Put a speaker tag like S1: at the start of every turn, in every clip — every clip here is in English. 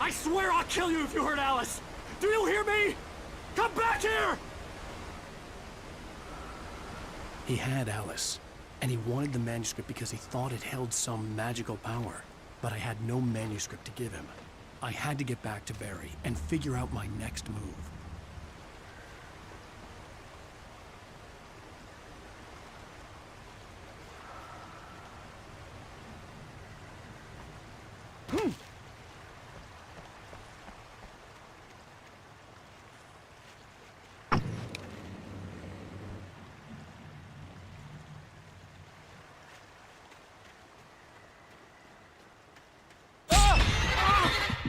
S1: I swear I'll kill you if you hurt Alice! Do you hear me? Come back here!
S2: He had Alice, and he wanted the manuscript because he thought it held some magical power. But I had no manuscript to give him. I had to get back to Barry and figure out my next move.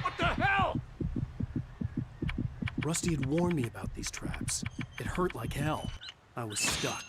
S1: What the hell?
S2: Rusty had warned me about these traps. It hurt like hell. I was stuck.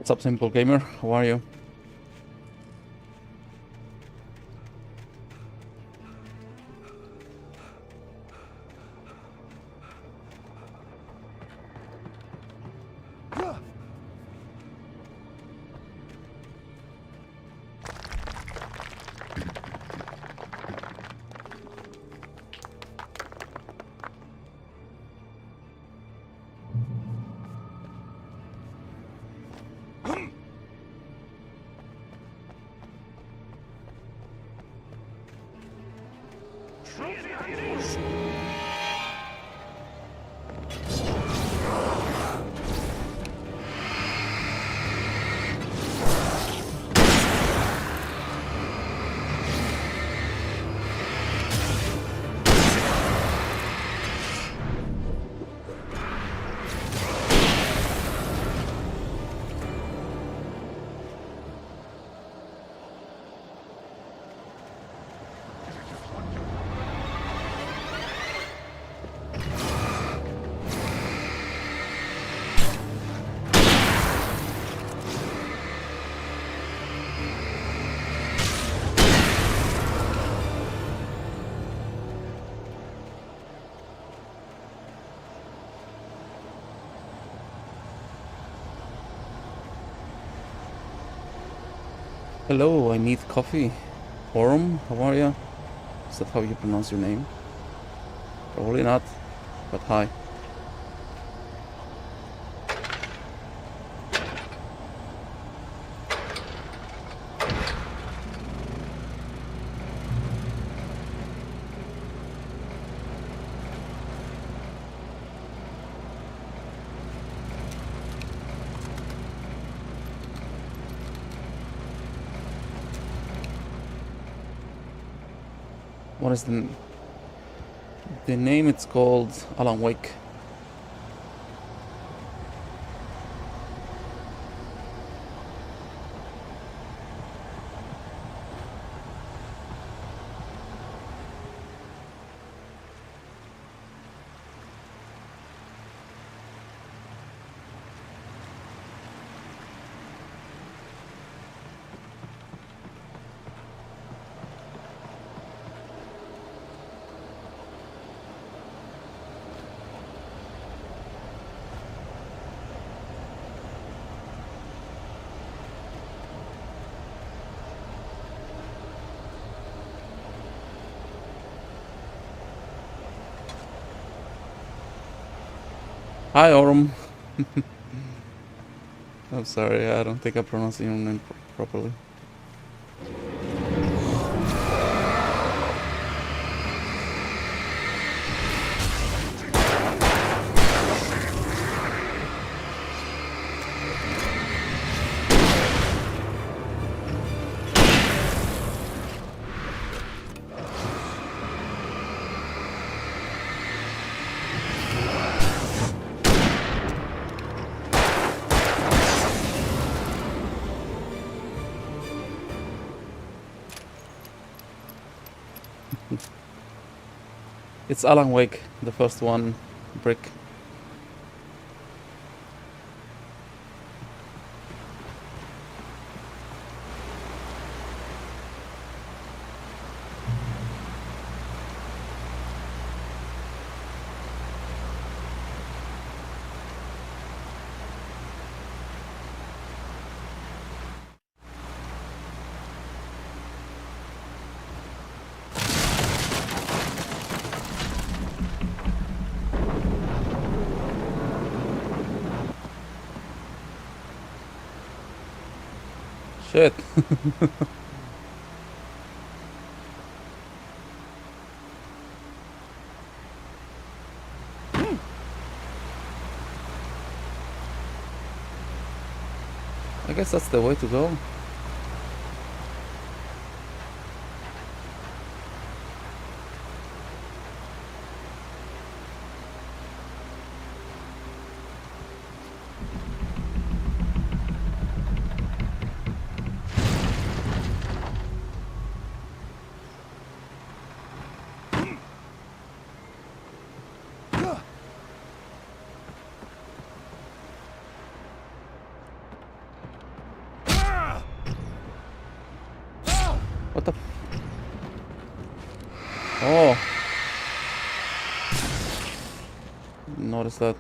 S3: What's up, Simple Gamer? How are you? Hello, I need coffee. Orum, how are you? Is that how you pronounce your name? Probably not, but hi. What is the name? It's called Alan Wake. Hi, Orum. I'm sorry, I don't think I'm pronouncing your name properly. It's Alan Wake, the first one, Brick. Shit. I guess that's the way to go. Oh. Notice that.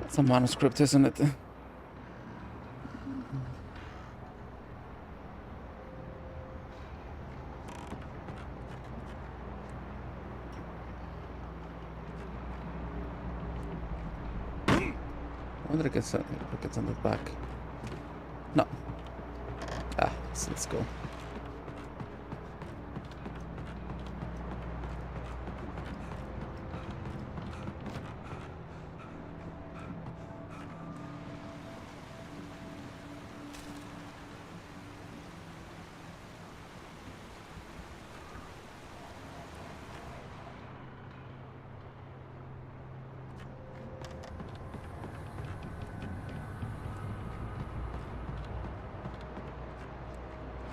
S3: It's a manuscript, isn't it? I wonder if it gets on the back. No. Ah, let's go.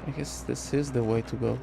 S3: I guess this is the way to go.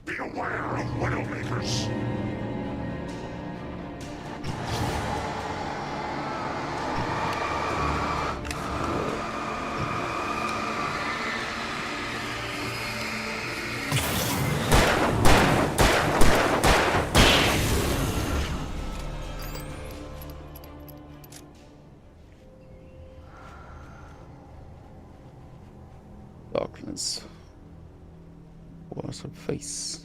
S4: Beware of Widowmakers!
S3: Darkness. Was her face.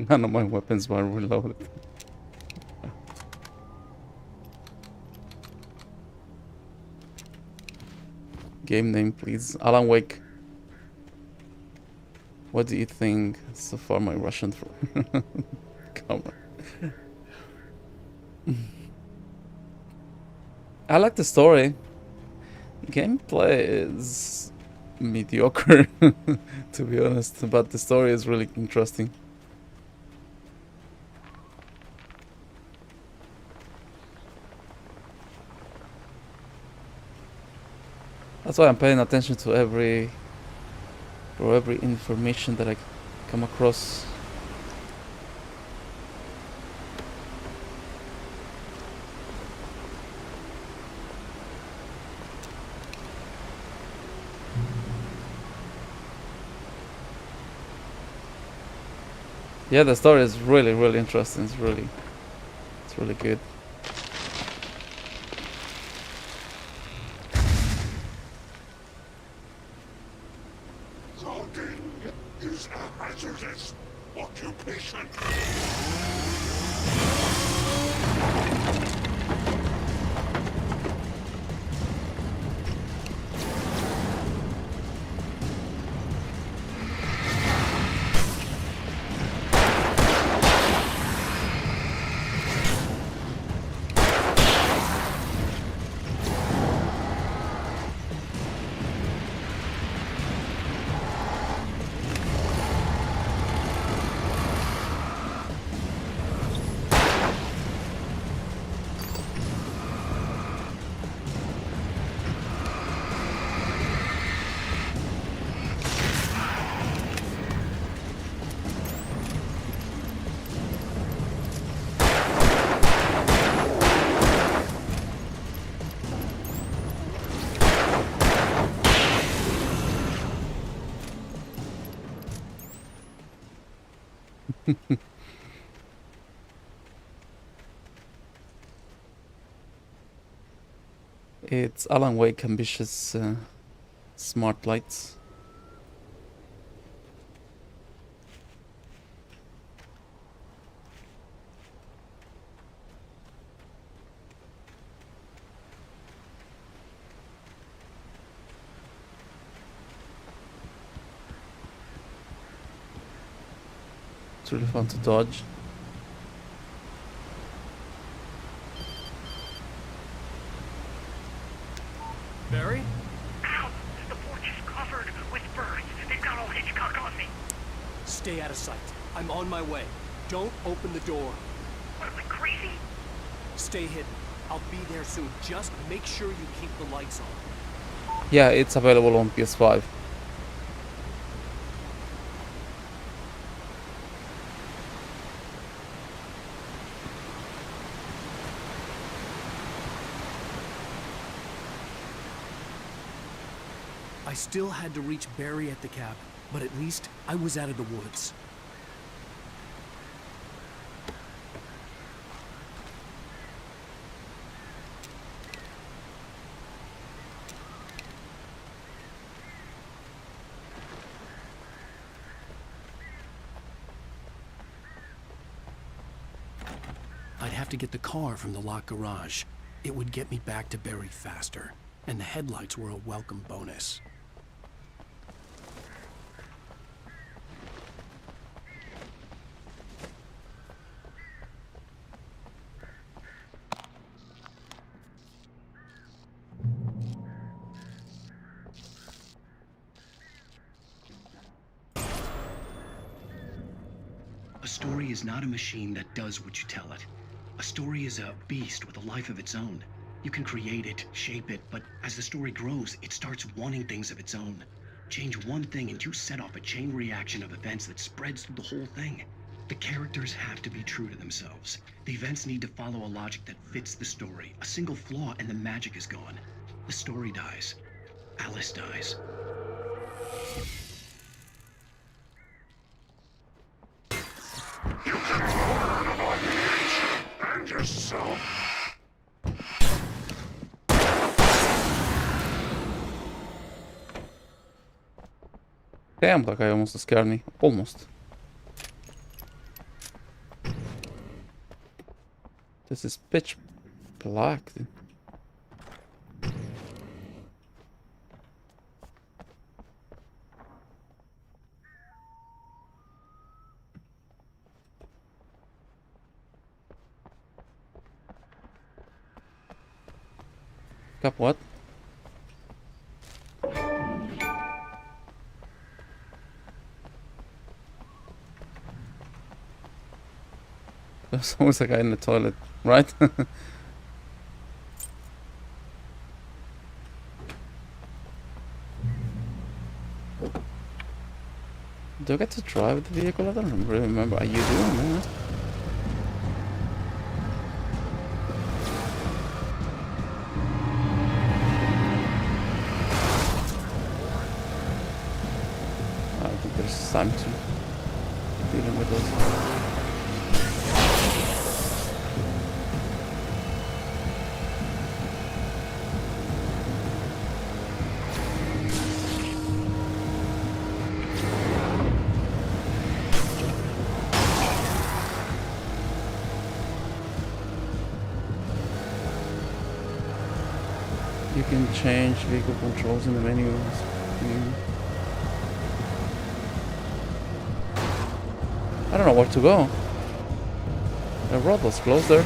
S3: None of my weapons were reloaded. Game name, please. Alan Wake. What do you think? So far, my Russian. Come on. I like the story. Gameplay is mediocre, to be honest, but the story is really interesting. That's why I'm paying attention to every information that I come across. Yeah, the story is really, really interesting. It's really good.
S4: Logging is a hazardous occupation.
S3: It's Alan Wake ambitious smart lights. It's really fun to dodge.
S1: Barry?
S5: Ow! The porch is covered with birds. They've got old Hitchcock on me.
S2: Stay out of sight. I'm on my way. Don't open the door.
S5: What, am I crazy?
S2: Stay hidden. I'll be there soon. Just make sure you keep the lights on.
S3: Yeah, it's available on PS5.
S2: I still had to reach Barry at the cabin, but at least I was out of the woods. I'd have to get the car from the locked garage. It would get me back to Barry faster, and the headlights were a welcome bonus. A story is not a machine that does what you tell it. A story is a beast with a life of its own. You can create it, shape it, but as the story grows, it starts wanting things of its own. Change one thing and you set off a chain reaction of events that spreads through the whole thing. The characters have to be true to themselves. The events need to follow a logic that fits the story. A single flaw and the magic is gone. The story dies. Alice dies.
S4: You can learn about nature and yourself.
S3: Damn, that guy almost scared me. Almost. This is pitch black, dude. Pick up what? There's always a guy in the toilet, right? Do I get to drive the vehicle? I don't really remember. You do, man. I think there's time to dealing with those. You can change vehicle controls in the menus. I don't know where to go. The road was closed there.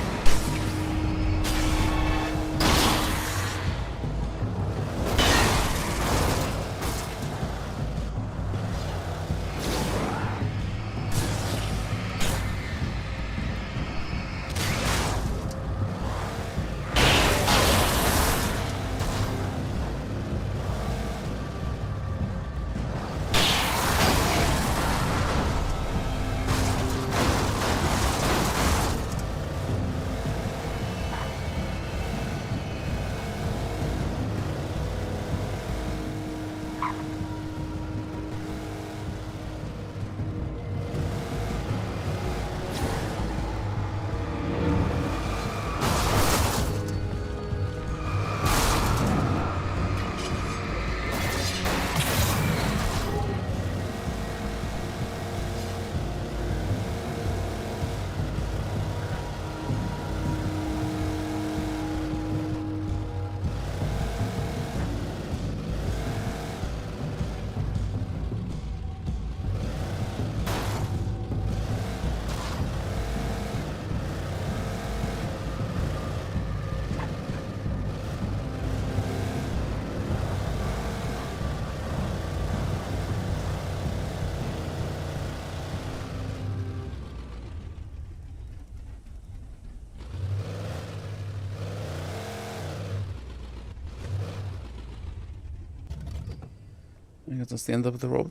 S3: I guess that's the end of the road.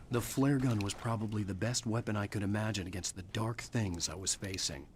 S2: The flare gun was probably the best weapon I could imagine against the dark things I was facing.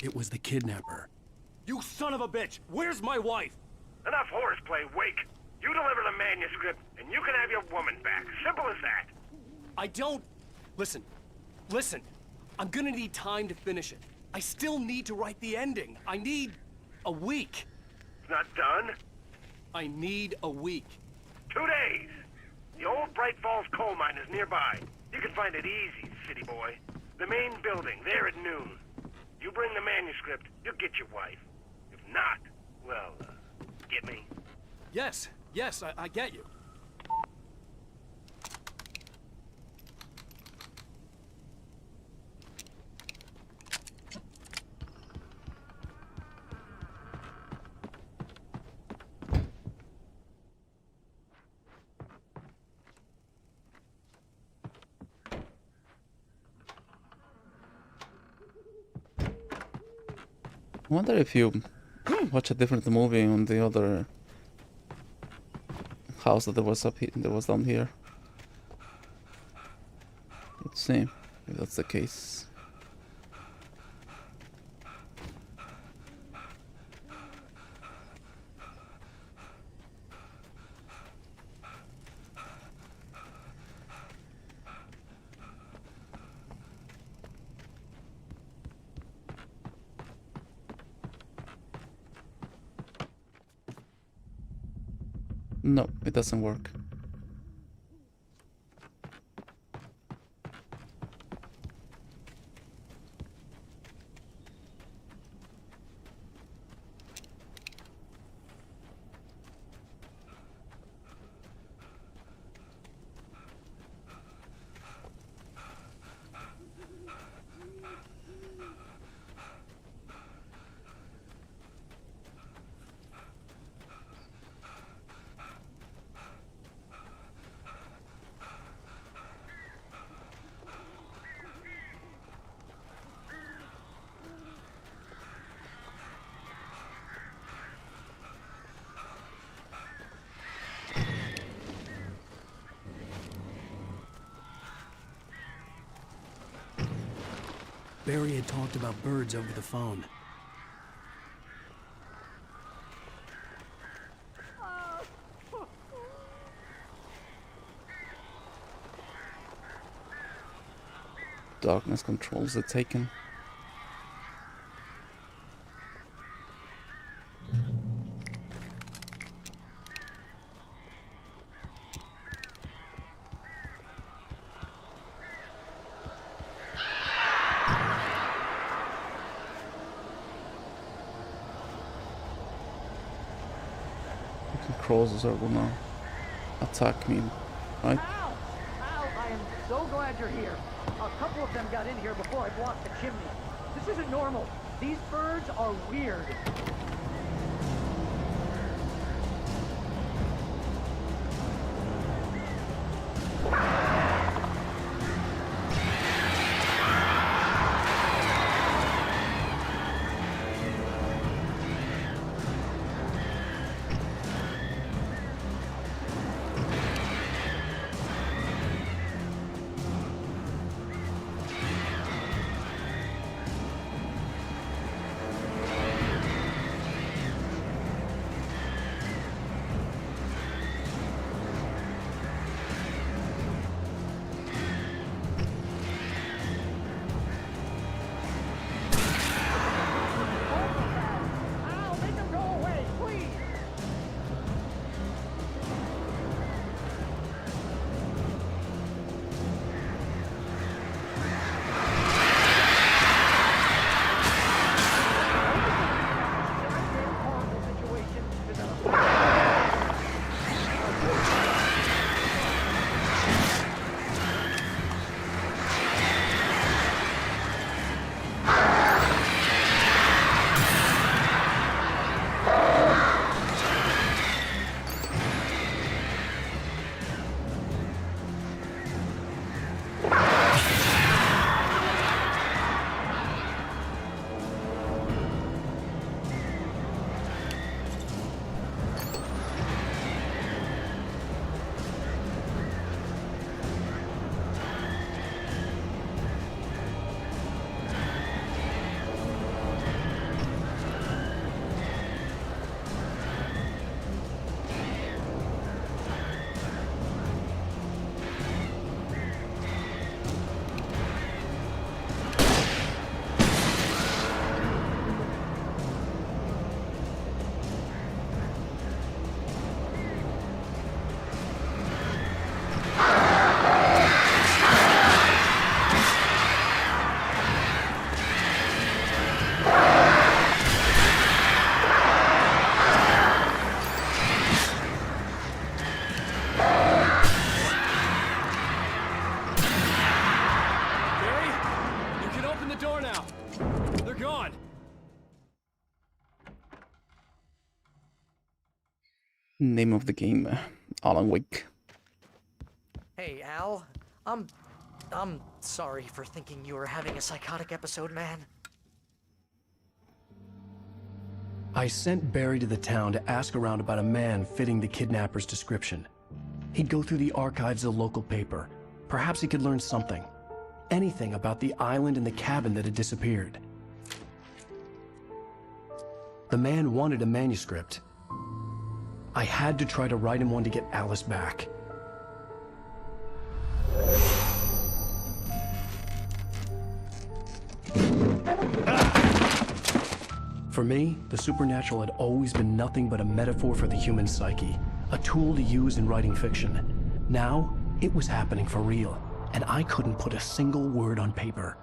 S2: It was the kidnapper.
S1: You son of a bitch! Where's my wife?
S5: Enough horseplay, Wake. You deliver the manuscript, and you can have your woman back. Simple as that.
S1: I don't... Listen. Listen. I'm gonna need time to finish it. I still need to write the ending. I need... a week.
S5: It's not done.
S1: I need a week.
S5: 2 days. The old Bright Falls coal mine is nearby. You can find it easy, city boy. The main building, there at noon. You bring the manuscript, you'll get your wife. If not, well, get me?
S1: Yes, I get you.
S3: I wonder if you watch a different movie on the other house that was down here. Let's see if that's the case. No, it doesn't work.
S2: Barry had talked about birds over the phone.
S3: Darkness controls the Taken. Crosses are gonna attack me, right?
S6: Ow! Ow! I am so glad you're here. A couple of them got in here before I blocked the chimney. This isn't normal. These birds are weird.
S3: name of the game, Alan Wake.
S6: Hey, Al. I'm sorry for thinking you were having a psychotic episode, man.
S2: I sent Barry to the town to ask around about a man fitting the kidnapper's description. He'd go through the archives of the local paper. Perhaps he could learn something. Anything about the island and the cabin that had disappeared. The man wanted a manuscript. I had to try to write him one to get Alice back. For me, the supernatural had always been nothing but a metaphor for the human psyche, a tool to use in writing fiction. Now, it was happening for real, and I couldn't put a single word on paper.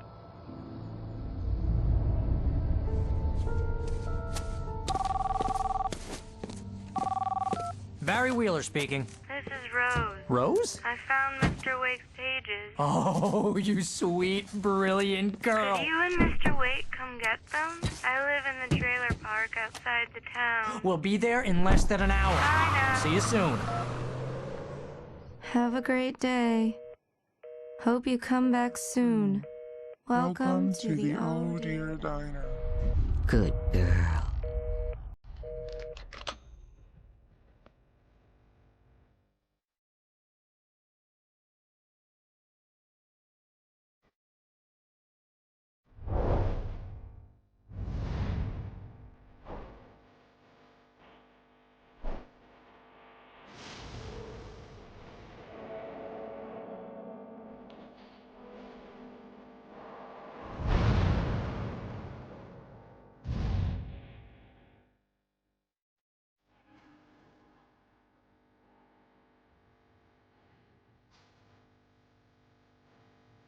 S6: Barry Wheeler speaking.
S7: This is Rose.
S6: Rose?
S7: I found Mr. Wake's pages.
S6: Oh, you sweet, brilliant girl.
S7: Could you and Mr. Wake come get them? I live in the trailer park outside the town.
S6: We'll be there in less than an hour.
S7: I know.
S6: See you soon.
S8: Have a great day. Hope you come back soon. Welcome to the
S4: Oh Dear Diner.
S6: Good girl.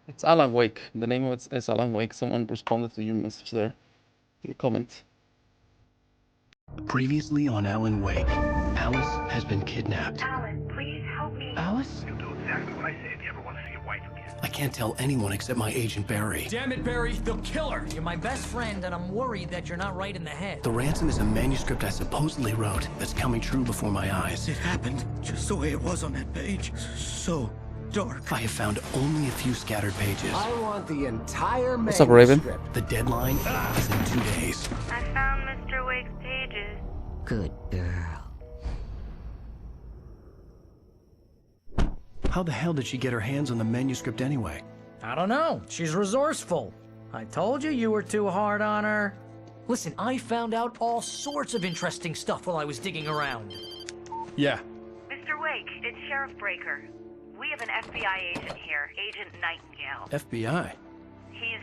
S3: It's Alan Wake. The name of it is Alan Wake. Someone responded to your message there. Your comment.
S2: Previously on Alan Wake, Alice has been kidnapped.
S7: Alan, please help me.
S2: Alice?
S5: You'll do exactly what I say if you ever want to see your wife again.
S2: I can't tell anyone except my agent Barry.
S1: Damn it, Barry, they'll kill her.
S6: You're my best friend, and I'm worried that you're not right in the head.
S2: The ransom is a manuscript I supposedly wrote that's coming true before my eyes.
S9: It happened just the way it was on that page. So dark.
S2: I have found only a few scattered pages.
S10: I want the entire
S3: What's up, Raven?
S10: manuscript.
S2: The deadline is in 2 days.
S7: I found Mr. Wake's pages.
S6: Good girl.
S2: How the hell did she get her hands on the manuscript anyway?
S6: I don't know. She's resourceful. I told you were too hard on her. Listen, I found out all sorts of interesting stuff while I was digging around.
S2: Yeah.
S7: Mr. Wake, it's Sheriff Breaker. We have an FBI agent here, Agent Nightingale.
S2: FBI?
S7: He's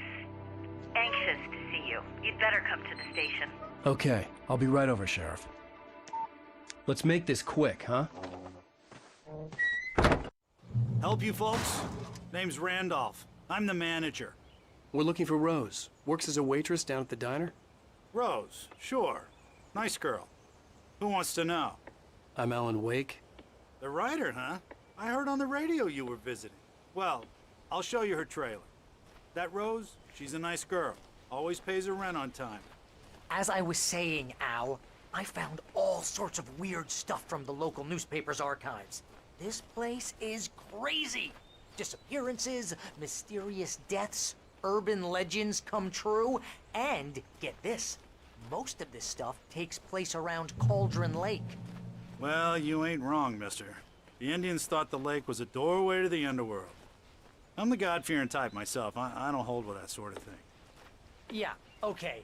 S7: anxious to see you. You'd better come to the station.
S2: Okay, I'll be right over, Sheriff. Let's make this quick, huh?
S9: Help you folks? Name's Randolph. I'm the manager.
S2: We're looking for Rose. Works as a waitress down at the diner.
S9: Rose, sure. Nice girl. Who wants to know?
S2: I'm Alan Wake.
S9: The writer, huh? I heard on the radio you were visiting. Well, I'll show you her trailer. That Rose, she's a nice girl. Always pays her rent on time.
S6: As I was saying, Al, I found all sorts of weird stuff from the local newspaper's archives. This place is crazy. Disappearances, mysterious deaths, urban legends come true, and get this, most of this stuff takes place around Cauldron Lake.
S9: Well, you ain't wrong, mister. The Indians thought the lake was a doorway to the underworld. I'm the God-fearing type myself. I don't hold with that sort of thing.
S6: Yeah, okay.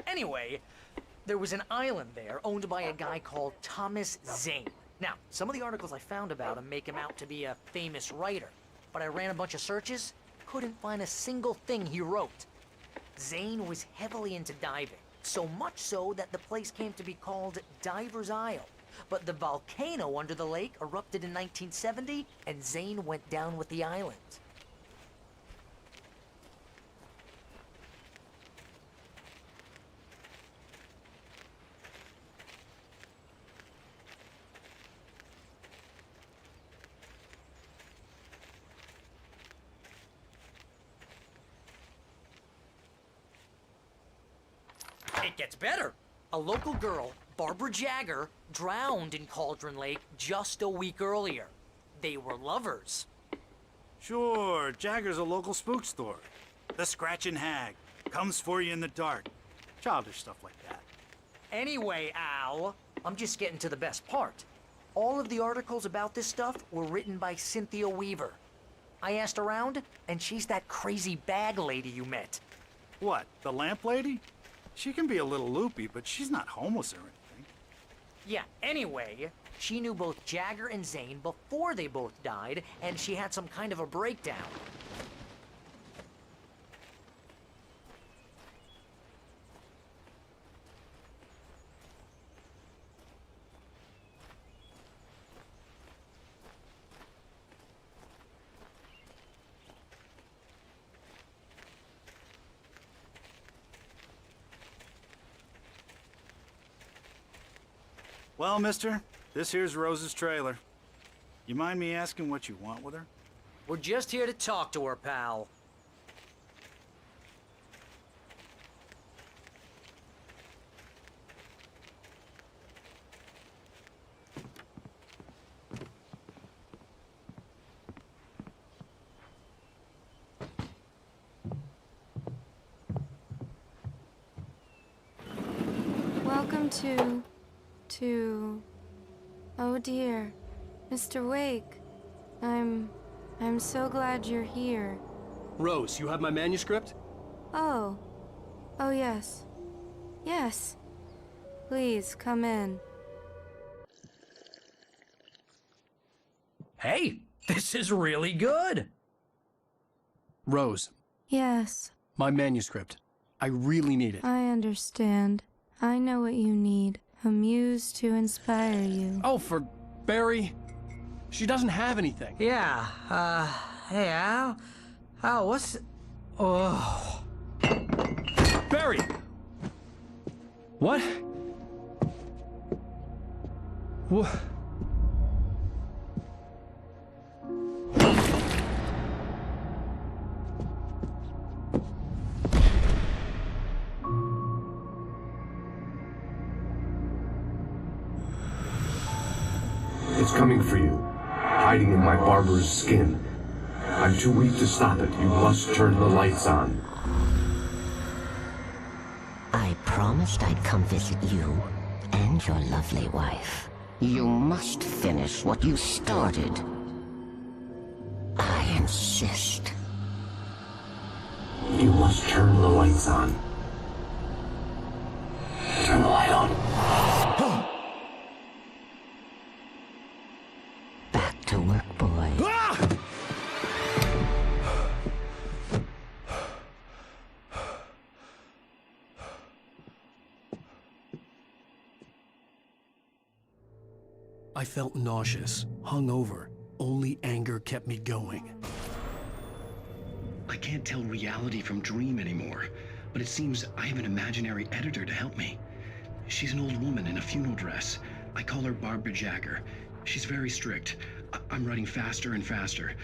S6: Anyway, there was an island there owned by a guy called Thomas Zane. Now, some of the articles I found about him make him out to be a famous writer, but I ran a bunch of searches, couldn't find a single thing he wrote. Zane was heavily into diving, so much so that the place came to be called Diver's Isle. But the volcano under the lake erupted in 1970, and Zane went down with the island. It gets better. A local girl, Barbara Jagger drowned in Cauldron Lake just a week earlier. They were lovers.
S9: Sure, Jagger's a local spook store. The Scratching Hag. Comes for you in the dark. Childish stuff like that.
S6: Anyway, Al, I'm just getting to the best part. All of the articles about this stuff were written by Cynthia Weaver. I asked around, and she's that crazy bag lady you met.
S9: What, the lamp lady? She can be a little loopy, but she's not homeless or anything.
S6: Yeah, anyway, she knew both Jagger and Zane before they both died, and she had some kind of a breakdown.
S9: Well, mister, this here's Rose's trailer. You mind me asking what you want with her?
S6: We're just here to talk to her, pal.
S8: Welcome to... Oh dear, Mr. Wake. I'm so glad you're here.
S1: Rose, you have my manuscript?
S8: Oh. Oh yes. Yes. Please, come in.
S2: Hey, this is really good. Rose,
S8: Yes,
S2: my manuscript. I really need it.
S8: I understand. I know what you need. A muse to inspire you.
S2: Oh, for Barry? She doesn't have anything.
S6: Yeah, hey, Al? Al, what's... Oh...
S2: Barry! What? What?
S10: It's coming for you, hiding in my barber's skin. I'm too weak to stop it. You must turn the lights on.
S11: I promised I'd come visit you and your lovely wife. You must finish what you started. I insist.
S10: You must turn the lights on. Turn the light on.
S11: Back to work, boy.
S2: I felt nauseous, hungover. Only anger kept me going.
S12: I can't tell reality from dream anymore, but it seems I have an imaginary editor to help me. She's an old woman in a funeral dress. I call her Barbara Jagger. She's very strict. I'm writing faster and faster.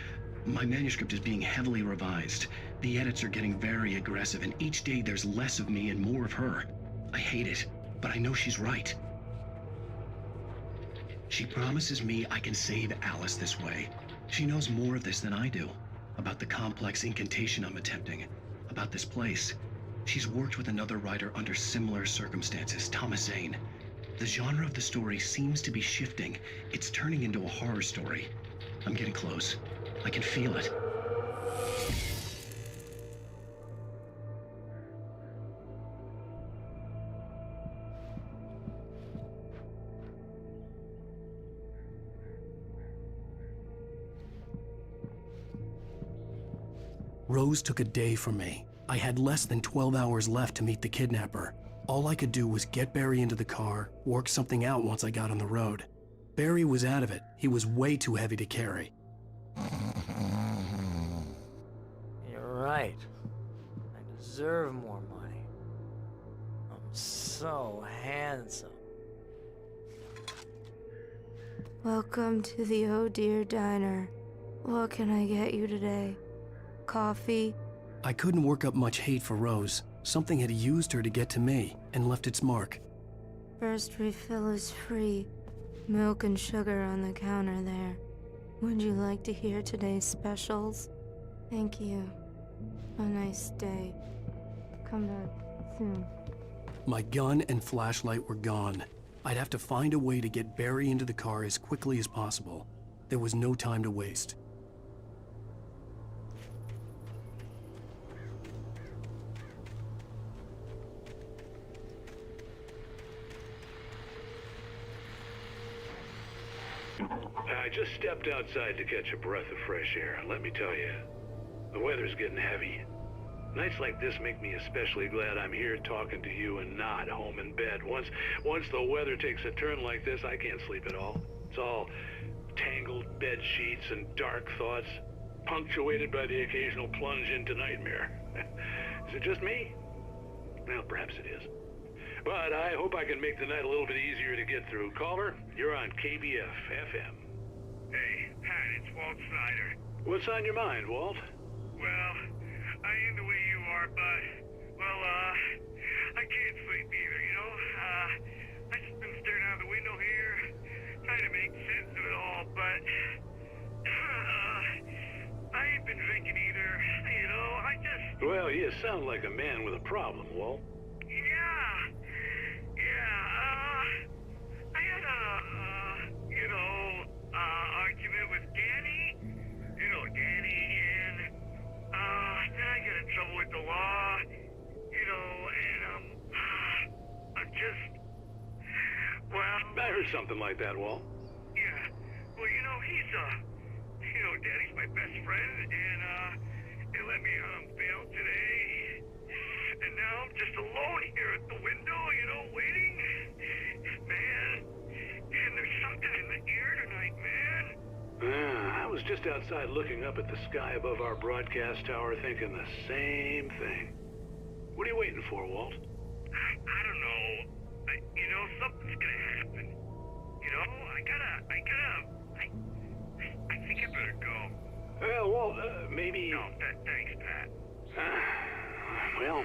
S12: My manuscript is being heavily revised. The edits are getting very aggressive, and each day there's less of me and more of her. I hate it, but I know she's right. She promises me I can save Alice this way. She knows more of this than I do. About the complex incantation I'm attempting. About this place. She's worked with another writer under similar circumstances, Thomas Zane. The genre of the story seems to be shifting. It's turning into a horror story. I'm getting close. I can feel it.
S2: Rose took a day from me. I had less than 12 hours left to meet the kidnapper. All I could do was get Barry into the car, work something out once I got on the road. Barry was out of it. He was way too heavy to carry.
S6: You're right. I deserve more money. I'm so handsome.
S8: Welcome to the Oh Dear Diner. What can I get you today? Coffee?
S2: I couldn't work up much hate for Rose. Something had used her to get to me and left its mark.
S8: First refill is free. Milk and sugar on the counter there. Would you like to hear today's specials? Thank you. A nice day. Come back soon.
S2: My gun and flashlight were gone. I'd have to find a way to get Barry into the car as quickly as possible. There was no time to waste.
S13: I just stepped outside to catch a breath of fresh air, and let me tell you, the weather's getting heavy. Nights like this make me especially glad I'm here talking to you and not home in bed. Once the weather takes a turn like this, I can't sleep at all. It's all tangled bed sheets and dark thoughts, punctuated by the occasional plunge into nightmare. Is it just me? Well, perhaps it is. But I hope I can make the night a little bit easier to get through. Caller, you're on KBF FM.
S5: Hey, Pat, it's Walt Snyder.
S13: What's on your mind, Walt?
S5: Well, I am the way you are, but, well, I can't sleep either, you know? I just been staring out the window here, trying to make sense of it all, but, I ain't been drinking either, you know? I just...
S13: Well, you sound like a man with a problem, Walt.
S5: I had argument with Danny. You know Danny, and, then I get in trouble with the law, you know, and, I'm just, well...
S13: I heard something like that, Walt.
S5: Yeah, well, you know, Danny's my best friend, and, he let me, bail today. And now I'm just alone here at the window, you know, waiting. Man, and there's something in the air tonight, man.
S13: I was just outside looking up at the sky above our broadcast tower thinking the same thing. What are you waiting for, Walt?
S5: I don't know. You know, something's gonna happen. You know, I think I better go.
S13: Well, Walt, maybe...
S5: No, thanks, Pat.
S13: Well,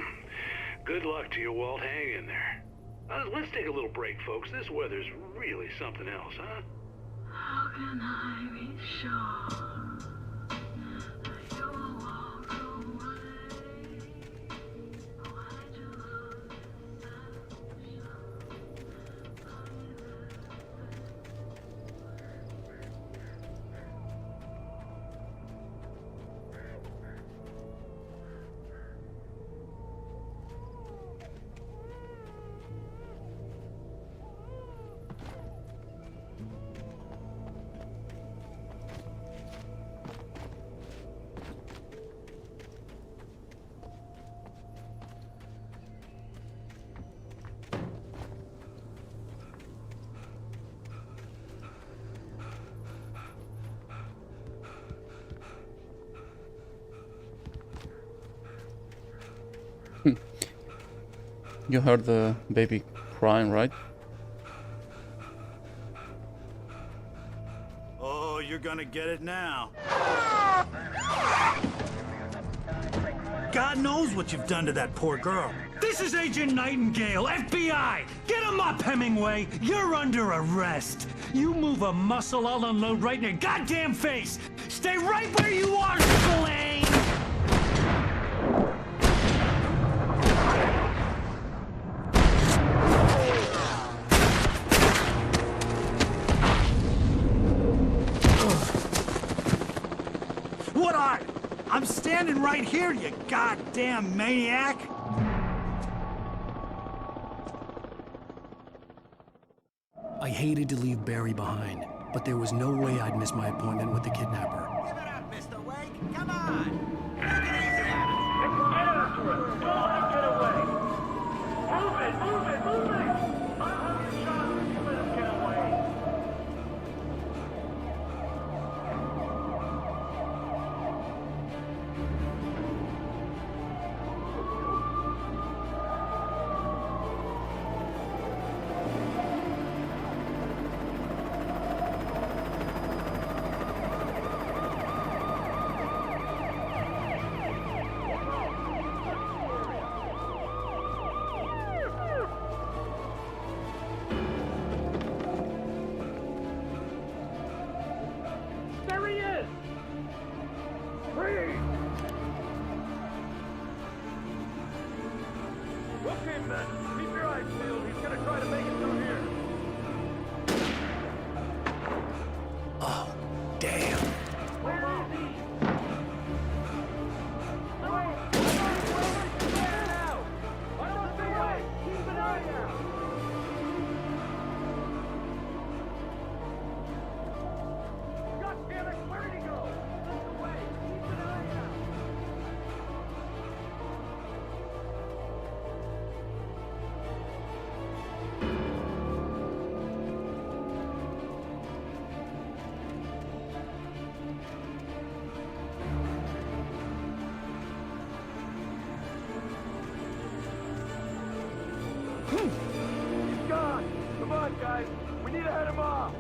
S13: good luck to you, Walt. Hang in there. Let's take a little break, folks. This weather's really something else, huh?
S14: How can I be sure that you will walk away? Why do
S3: You heard the baby crying, right?
S9: Oh, you're gonna get it now. God knows what you've done to that poor girl.
S15: This is Agent Nightingale, FBI! Get him up, Hemingway! You're under arrest! You move a muscle, I'll unload right in your goddamn face! Stay right where you are, Spillane!
S9: What are you? I'm standing right here, you goddamn maniac!
S2: I hated to leave Barry behind, but there was no way I'd miss my appointment with the kidnapper.
S16: Give it up, Mr. Wake! Come on!
S5: that. Keep your eyes peeled. He's gonna try to make it through here.
S2: Oh, damn.
S5: Where is he? Wait! Wait out! I don't see him! Keep an eye out! God damn it! Where did he go? Look away! Keep an eye out! He's gone! Come on, guys! We need to head him off!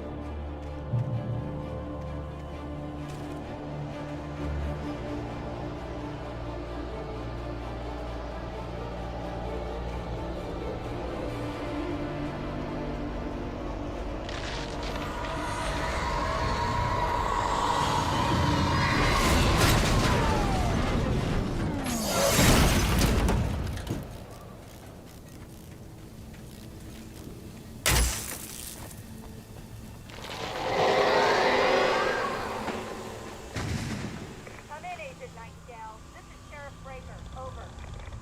S7: Come in, Agent Nightingale. This is Sheriff Breaker. Over.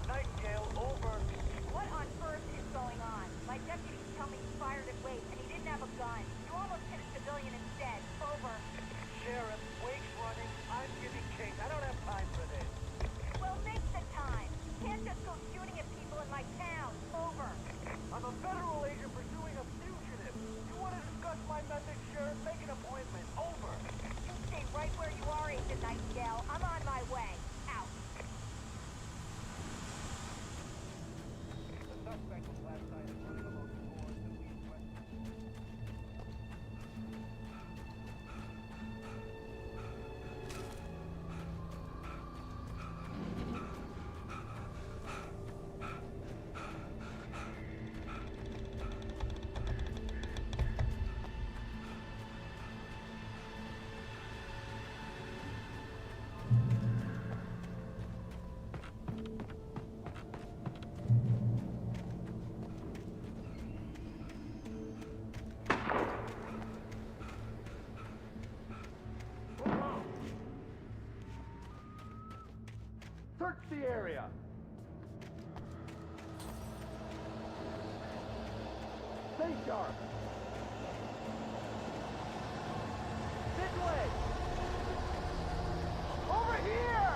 S5: Nightingale, over.
S7: What on earth is going on? My deputies tell me he fired at Wake, and he didn't have a gun. You almost hit a civilian instead. Over.
S5: Sheriff, Wake's running. I'm giving chase. I don't have time for this.
S7: Well, make the time. You can't just go shooting at people in my town. Over.
S5: I'm a federal agent pursuing a fugitive. You want to discuss my methods, Sheriff? Make an appointment. Over.
S7: You stay right where you are, Agent Nightingale. I'm on my way. Out.
S5: The suspect was last sighted running along the shores of the west. Search the area. Stay sharp. This way. Over here.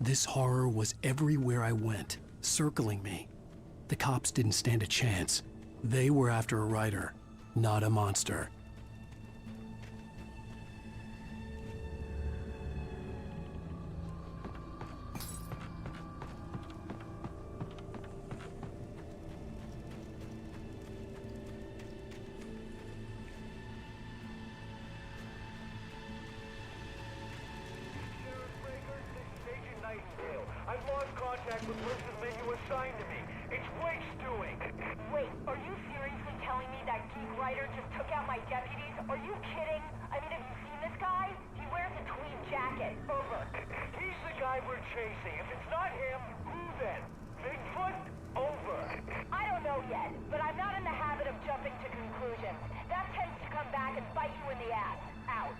S2: This horror was everywhere I went, circling me. The cops didn't stand a chance. They were after a writer, not a monster.
S5: I've lost contact with persons that you assigned to me. It's Wake's doing.
S7: Wait, are you seriously telling me that geek writer just took out my deputies? Are you kidding? I mean, have you seen this guy? He wears a tweed jacket. Over.
S5: He's the guy we're chasing. If it's not him, who then? Bigfoot? Over.
S7: I don't know yet, but I'm not in the habit of jumping to conclusions. That tends to come back and bite you in the ass. Out.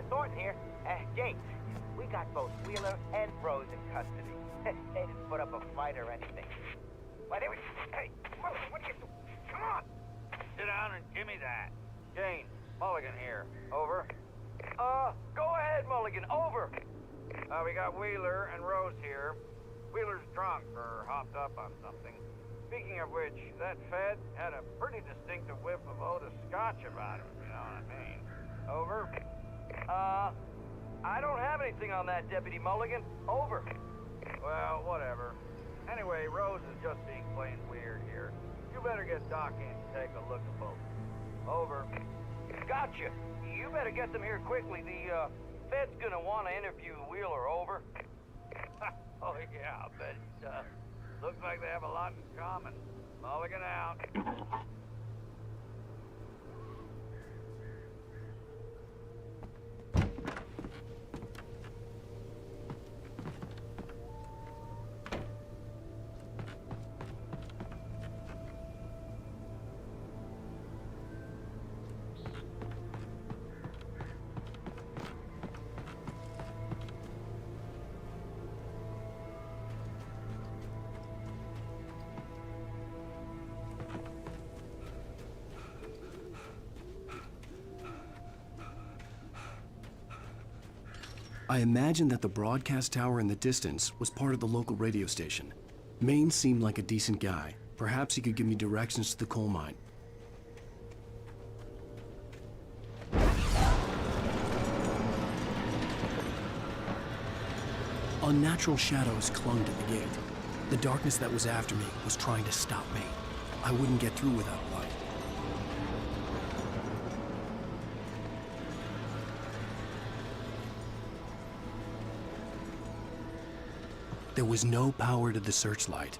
S16: Thornton here. James, we got both Wheeler and Rose in custody. They didn't put up a fight or anything. Why, they were... Hey, what are you doing? Come on! Sit down and give me that. Jane, Mulligan here. Over. Go ahead, Mulligan. Over. We got Wheeler and Rose here. Wheeler's drunk or hopped up on something. Speaking of which, that Fed had a pretty distinctive whiff of Otis Scotch about him, you know what I mean. Over. I don't have anything on that, Deputy Mulligan. Over. Well, whatever. Anyway, Rose is just being plain weird here. You better get Doc in to take a look at both. Over. Gotcha. You better get them here quickly. The, Fed's gonna want to interview Wheeler. Over. Oh, yeah, I'll bet he does. Looks like they have a lot in common. Mulligan out.
S2: I imagined that the broadcast tower in the distance was part of the local radio station. Maine seemed like a decent guy. Perhaps he could give me directions to the coal mine. Unnatural shadows clung to the gate. The darkness that was after me was trying to stop me. I wouldn't get through without light. There was no power to the searchlight.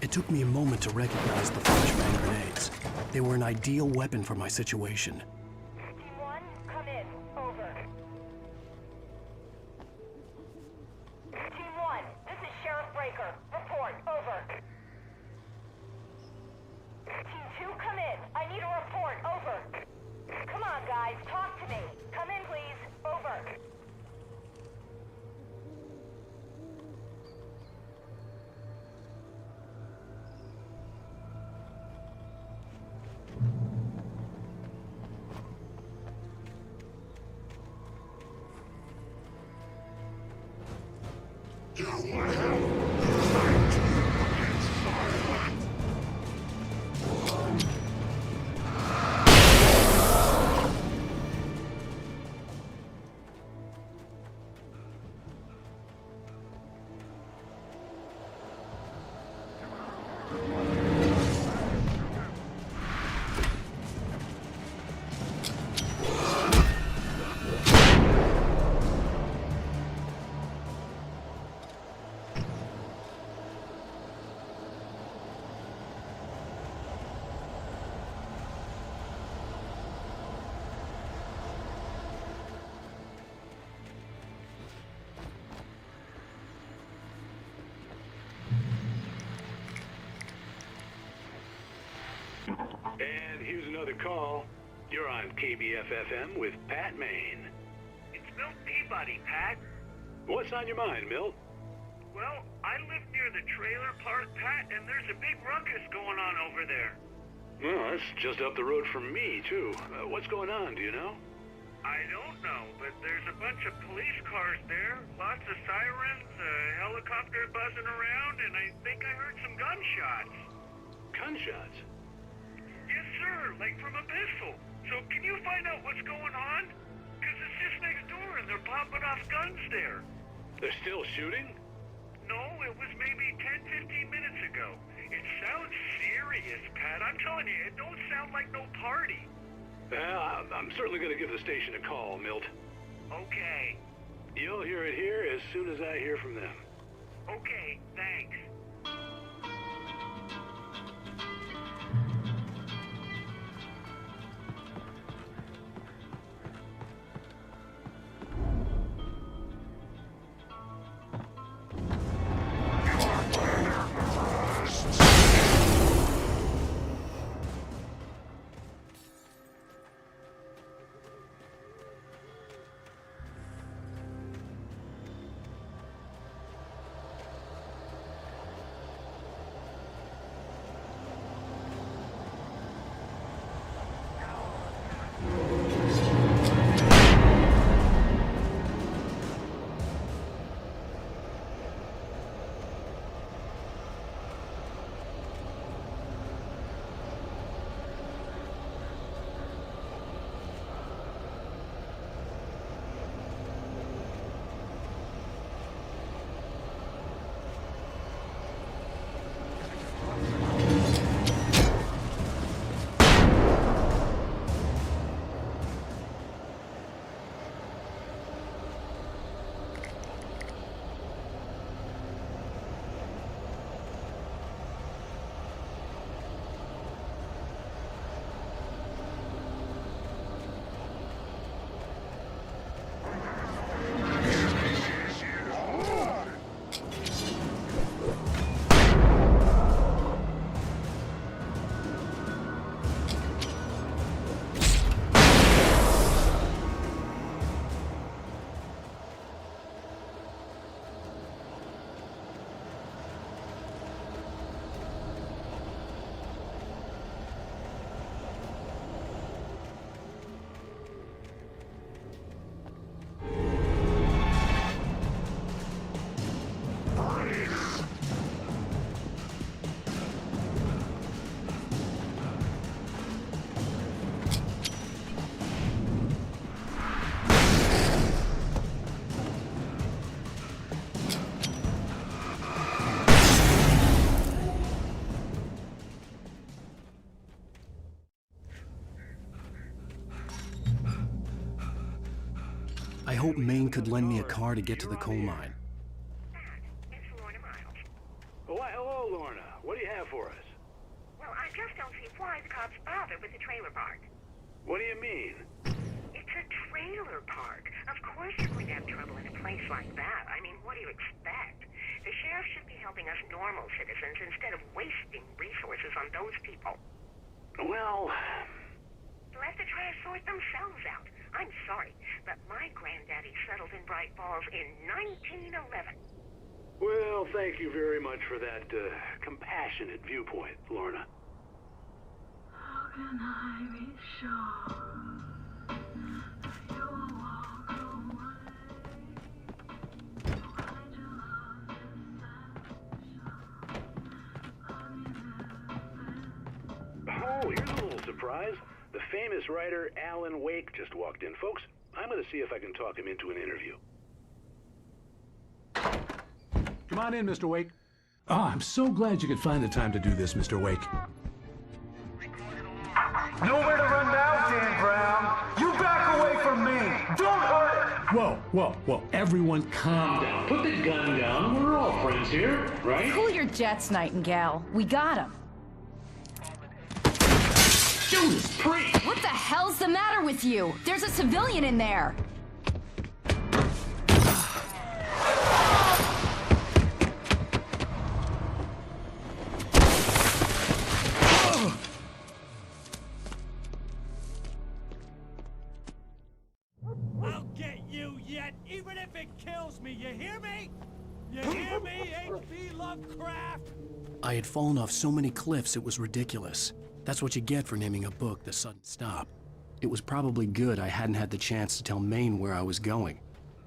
S2: It took me a moment to recognize the flashbang grenades. They were an ideal weapon for my situation.
S7: Team 1, come in. Over. Team 1, this is Sheriff Breaker. Report. Over. Team 2, come in. I need a report. Over. Come on, guys. Talk to me. Come in, please. Over.
S13: And here's another call. You're on KBF-FM with Pat Maine.
S5: It's Milt Peabody, Pat.
S13: What's on your mind, Milt?
S5: Well, I live near the trailer park, Pat, and there's a big ruckus going on over there.
S13: Well, that's just up the road from me, too. What's going on, do you know?
S5: I don't know, but there's a bunch of police cars there, lots of sirens, a helicopter buzzing around, and I think I heard some gunshots.
S13: Gunshots?
S5: Yes, sir, like from a pistol. So can you find out what's going on? Because it's just next door and they're popping off guns there.
S13: They're still shooting?
S5: No, it was maybe 10, 15 minutes ago. It sounds serious, Pat. I'm telling you, it don't sound like no party.
S13: Well, I'm certainly going to give the station a call, Milt.
S5: Okay.
S13: You'll hear it here as soon as I hear from them.
S5: Okay, thanks.
S2: I hope Maine could lend me a car to get to the coal mine.
S13: Oh, why, hello, Lorna. What do you have for us?
S17: Well, I just don't see why the cops bother with the trailer park.
S13: What do you mean?
S17: It's a trailer park. Of course you're going to have trouble in a place like that. I mean, what do you expect? The sheriff should be helping us normal citizens instead of wasting resources on those people.
S13: Well...
S17: Let the trash sort themselves out. I'm sorry, but my granddaddy settled in Bright Falls in 1911.
S13: Well, thank you very much for that compassionate viewpoint, Lorna.
S14: How can I be sure that you will walk away? Why do you love this
S13: Oh, here's a little surprise. The famous writer Alan Wake just walked in. Folks, I'm going to see if I can talk him into an interview.
S18: Come on in, Mr. Wake. Oh, I'm so glad you could find the time to do this, Mr. Wake.
S19: Nowhere to run now, Dan Brown. You back away from me. Don't hurt it.
S18: Whoa. Everyone calm down. Put the gun down. We're all friends here, right?
S20: Cool your jets, Nightingale. We got him.
S18: Judas Priest!
S20: What the hell's the matter with you? There's a civilian in there.
S15: it kills me, you hear me? You hear me, H.P. Lovecraft?
S2: I had fallen off so many cliffs it was ridiculous. That's what you get for naming a book The Sudden Stop. It was probably good I hadn't had the chance to tell Maine where I was going.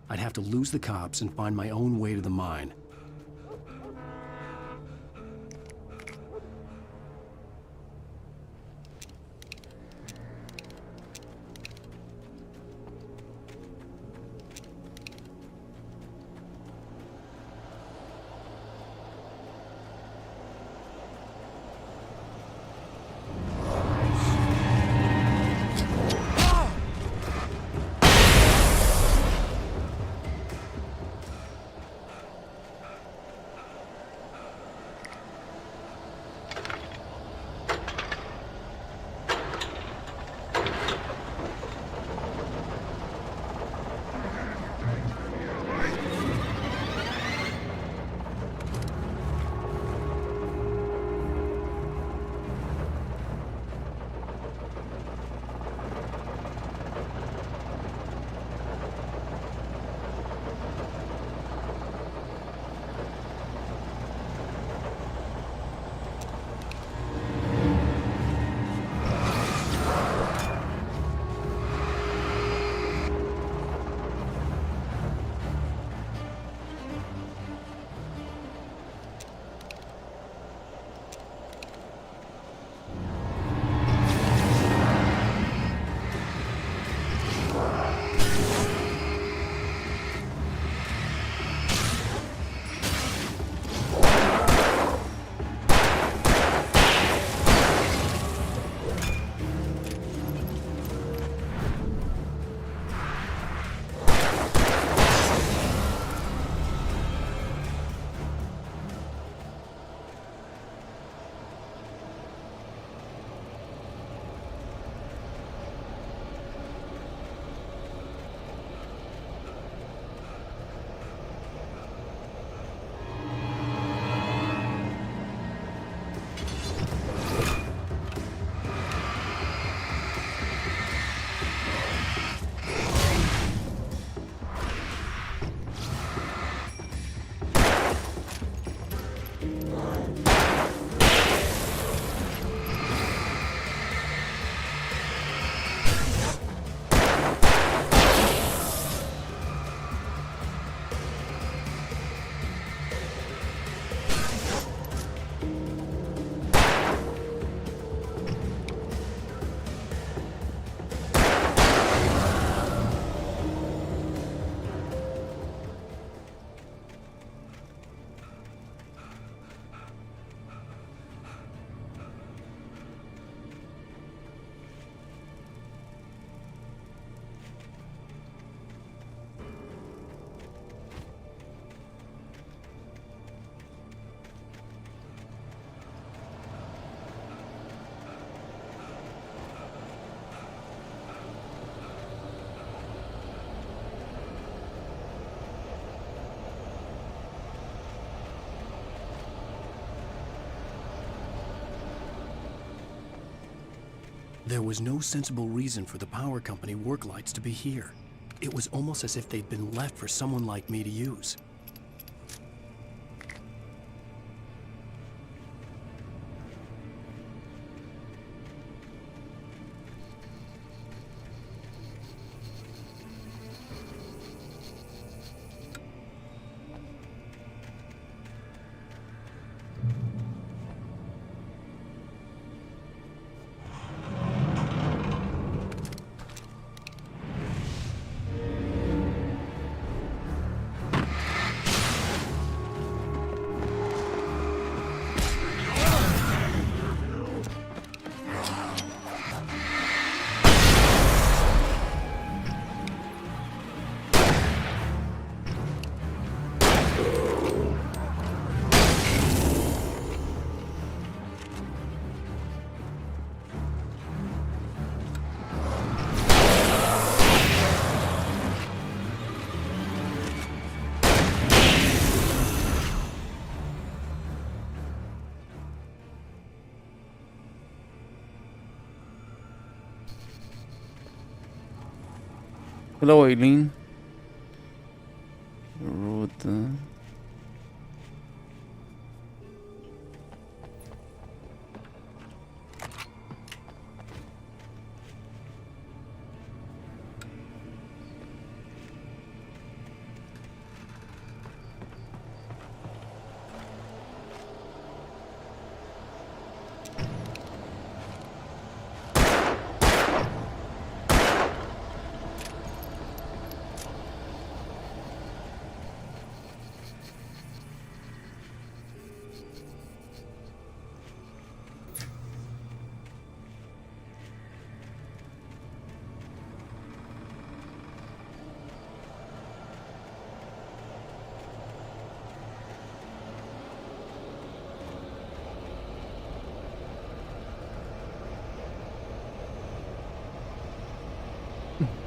S2: I'd have to lose the cops and find my own way to the mine. There was no sensible reason for the power company work lights to be here. It was almost as if they'd been left for someone like me to use.
S3: Hello, Aileen. Route.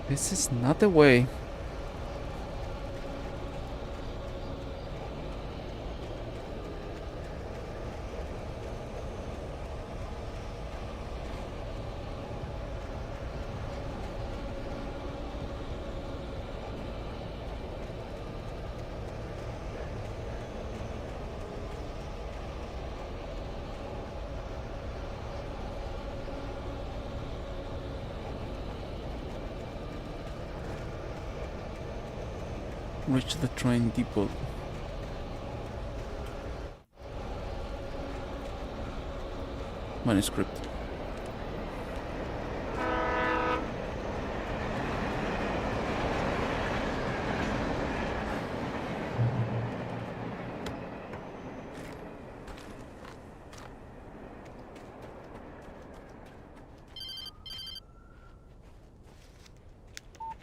S3: This is not the way. Reach the train depot. Manuscript.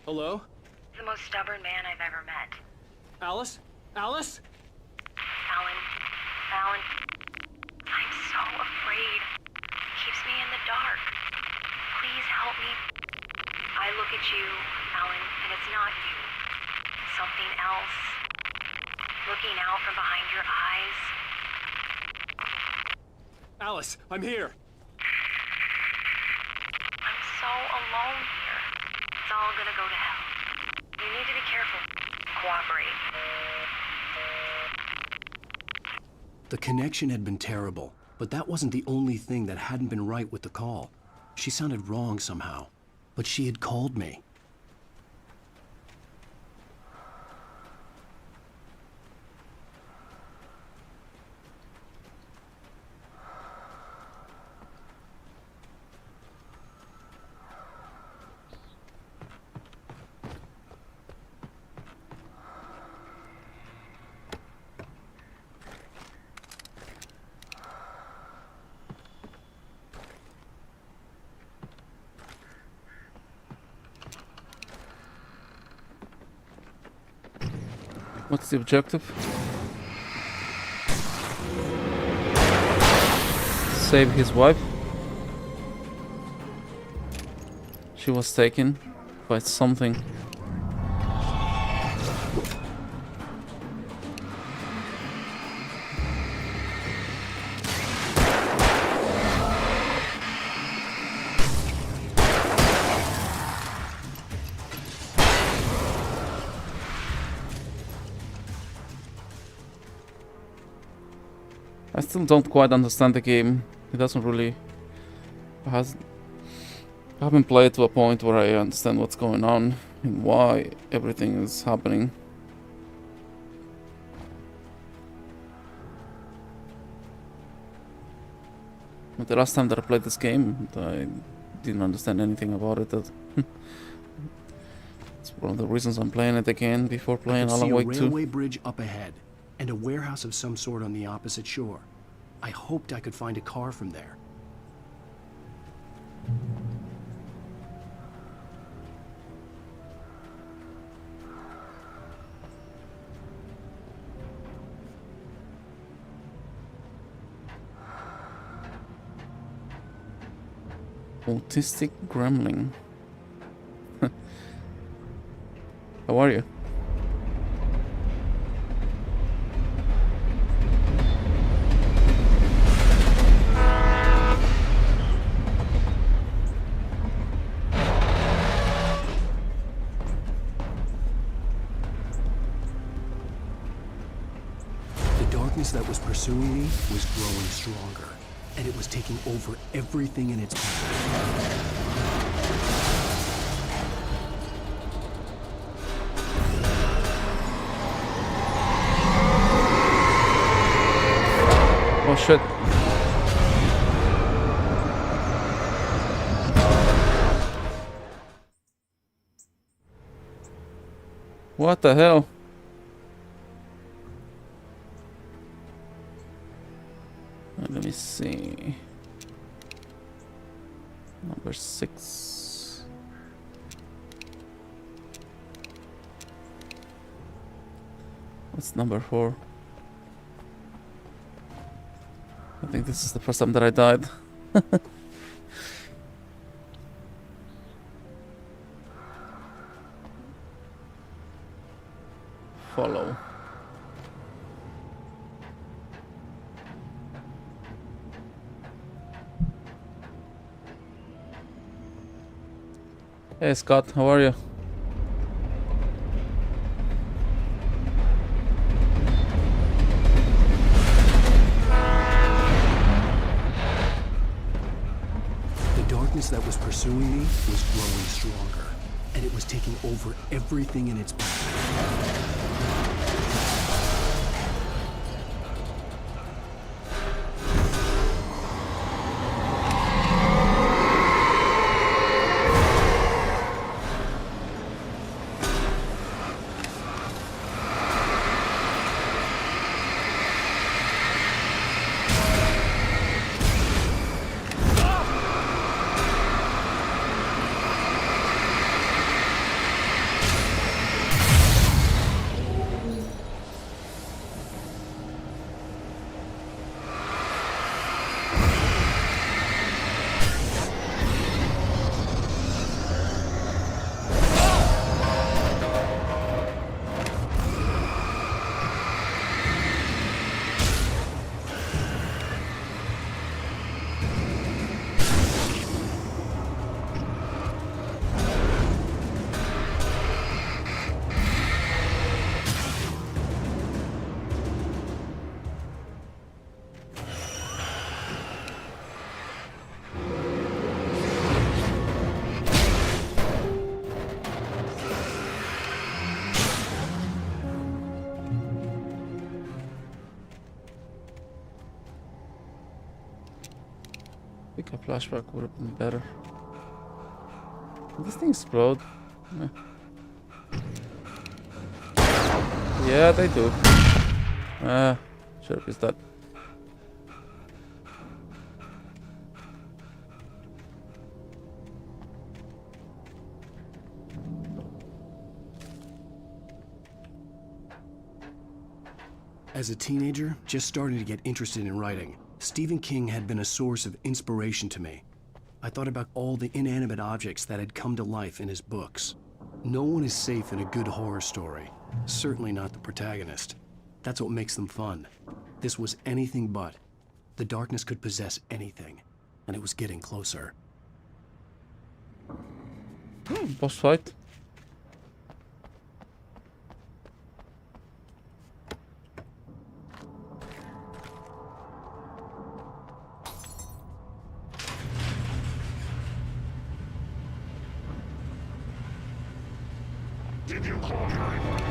S1: Hello?
S21: The most stubborn man I've ever met.
S1: Alice? Alice?
S21: Alan. Alan. I'm so afraid. Keeps me in the dark. Please help me. I look at you, Alan, and it's not you. Something else. Looking out from behind your eyes.
S1: Alice, I'm here.
S21: I'm so alone here. It's all gonna go to hell. You need to be careful. Cooperate.
S2: The connection had been terrible, but that wasn't the only thing that hadn't been right with the call. She sounded wrong somehow, but she had called me.
S3: What's the objective? Save his wife. She was taken by something. I still don't quite understand the game. It doesn't really... I haven't played to a point where I understand what's going on and why everything is happening. But the last time that I played this game, I didn't understand anything about it. It's one of the reasons I'm playing it again before playing Alan Wake 2.
S2: I could see a railway bridge up ahead, and a warehouse of some sort on the opposite shore. I hoped I could find a car from there.
S3: Autistic gremlin. How are you?
S2: darkness that was pursuing me was growing stronger, and it was taking over everything in its path.
S3: Oh shit. What the hell? Let me see. Number 6. What's number 4? I think this is the first time that I died. Follow. Hey Scott, how are you?
S2: The darkness that was pursuing me was growing stronger, and it was taking over everything in its path.
S3: I think a flashback would have been better. Did this thing explode? Yeah, they do. Sure is that.
S2: As a teenager, just starting to get interested in writing, Stephen King had been a source of inspiration to me. I thought about all the inanimate objects that had come to life in his books. No one is safe in a good horror story. Certainly not the protagonist. That's what makes them fun. This was anything but. The darkness could possess anything, and it was getting closer.
S3: Boss fight.
S10: Did you call 911?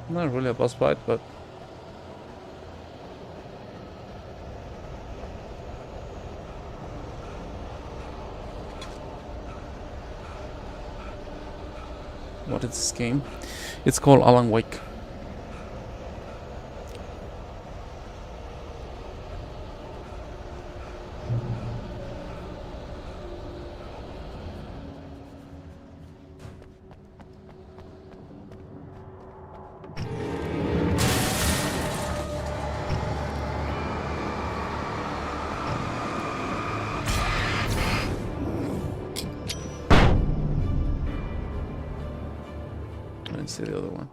S3: Not really a boss fight, but what is this game? It's called Alan Wake. I didn't see the other one.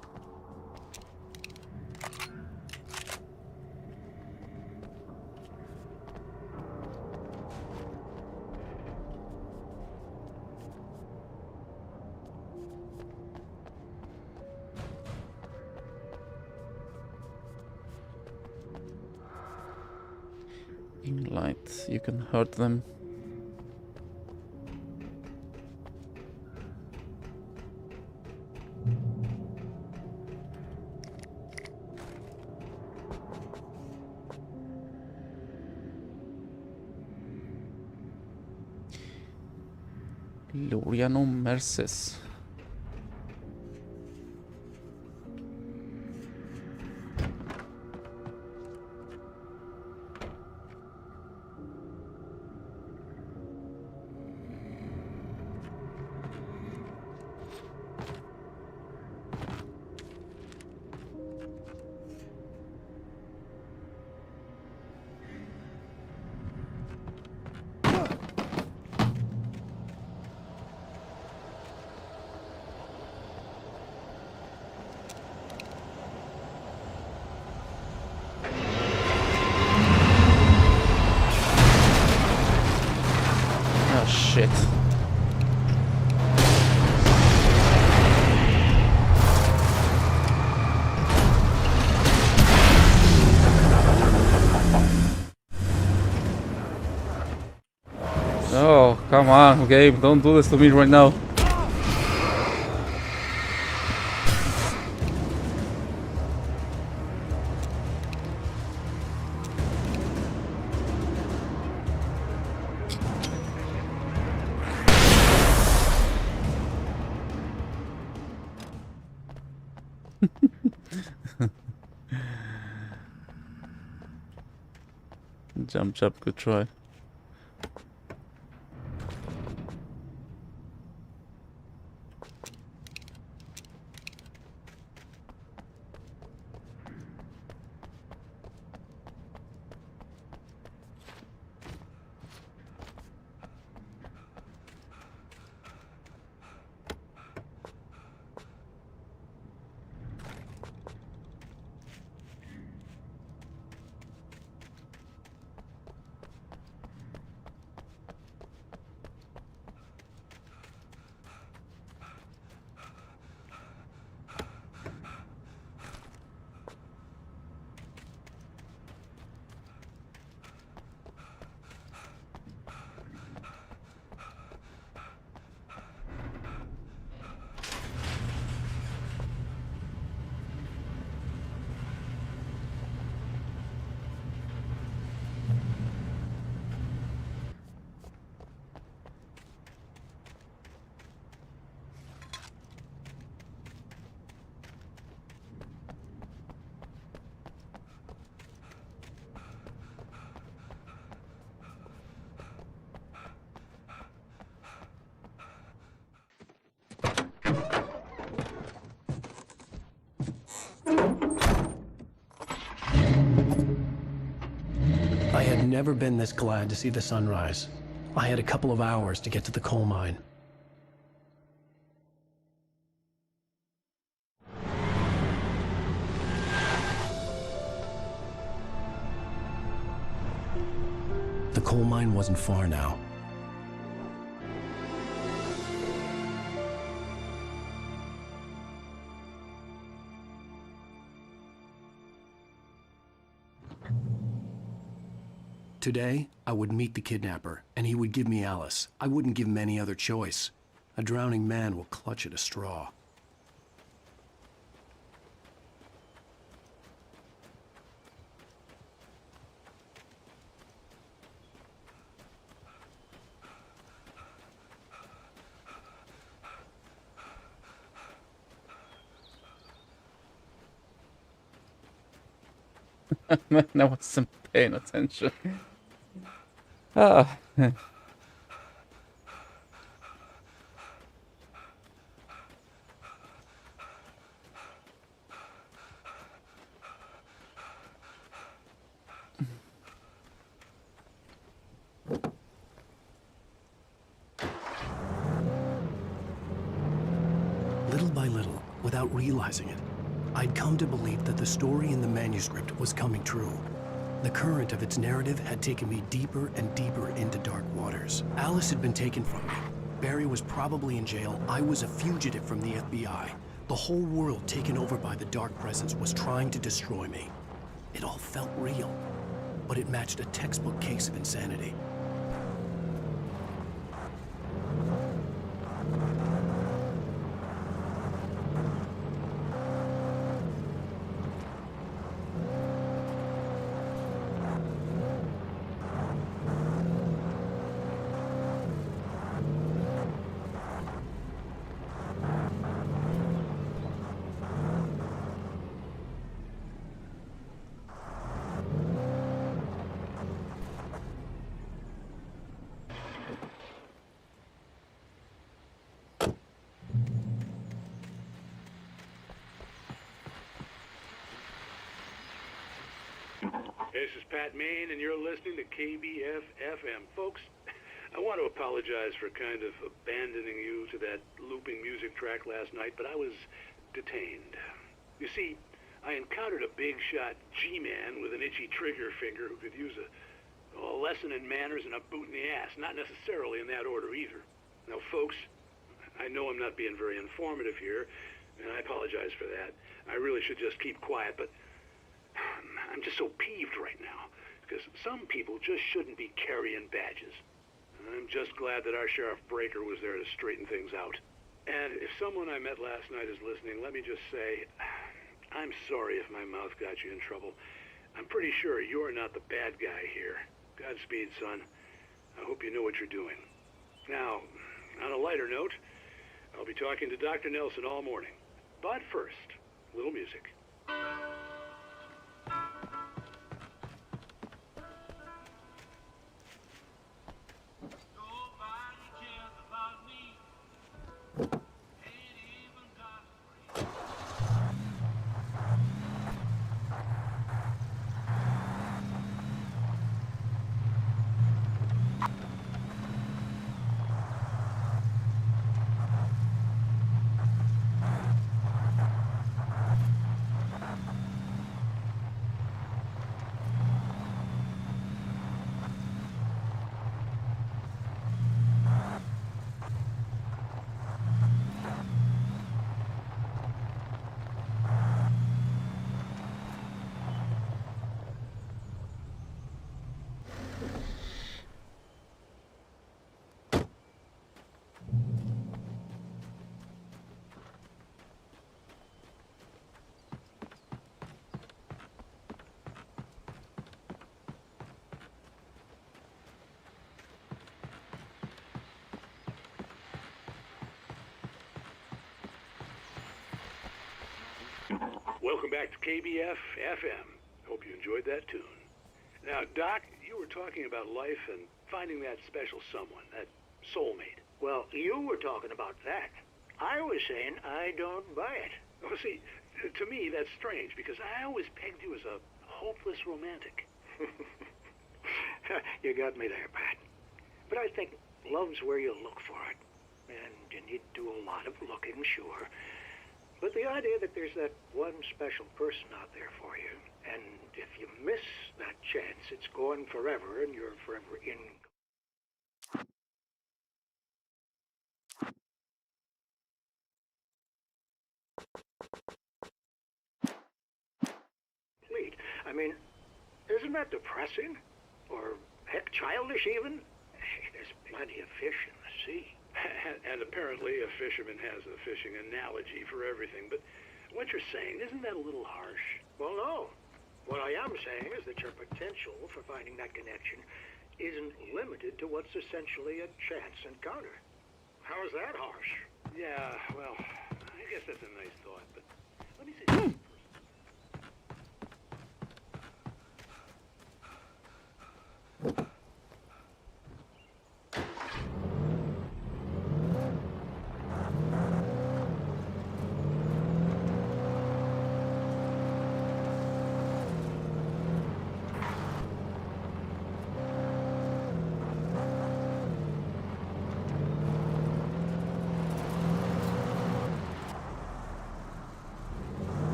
S3: light. You can hurt them. Loriano Merces. Shit. Oh, come on, game, don't do this to me right now. Jump, good try.
S2: I had never been this glad to see the sunrise. I had a couple of hours to get to the coal mine. The coal mine wasn't far now. Today, I would meet the kidnapper, and he would give me Alice. I wouldn't give him any other choice. A drowning man will clutch at a straw.
S3: Man, I wasn't paying attention. Ah.
S2: Little by little, without realizing it, I'd come to believe that the story in the manuscript was coming true. The current of its narrative had taken me deeper and deeper into dark waters. Alice had been taken from me. Barry was probably in jail. I was a fugitive from the FBI. The whole world taken over by the dark presence was trying to destroy me. It all felt real. but it matched a textbook case of insanity.
S13: This is Pat Main, and you're listening to KBF-FM. Folks, I want to apologize for kind of abandoning you to that looping music track last night, but I was detained. You see, I encountered a big-shot G-man with an itchy trigger finger who could use a lesson in manners and a boot in the ass, not necessarily in that order either. Now, folks, I know I'm not being very informative here, and I apologize for that. I really should just keep quiet, but I'm just so peeved right now, because some people just shouldn't be carrying badges. I'm just glad that our Sheriff Breaker was there to straighten things out. And if someone I met last night is listening, let me just say, I'm sorry if my mouth got you in trouble. I'm pretty sure you're not the bad guy here. Godspeed, son. I hope you know what you're doing. Now, on a lighter note, I'll be talking to Dr. Nelson all morning. But first, a little music. Welcome back to KBF-FM. Hope you enjoyed that tune. Now, Doc, you were talking about life and finding that special someone, that soulmate.
S4: Well, you were talking about that. I was saying I don't buy it.
S13: Well, see, to me, that's strange, because I always pegged you as a hopeless romantic.
S4: You got me there, Pat. But I think love's where you look for it. And you need to do a lot of looking, sure. But the idea that there's that one special person out there for you, and if you miss that chance, it's gone forever, and you're forever in. Complete. I mean, isn't that depressing? Or, heck, childish even? There's plenty of fish in the sea.
S13: And apparently a fisherman has a fishing analogy for everything, but what you're saying, isn't that a little harsh?
S4: Well, no. What I am saying is that your potential for finding that connection isn't limited to what's essentially a chance encounter. How is that harsh?
S13: Yeah, well, I guess that's a nice thought, but let me say...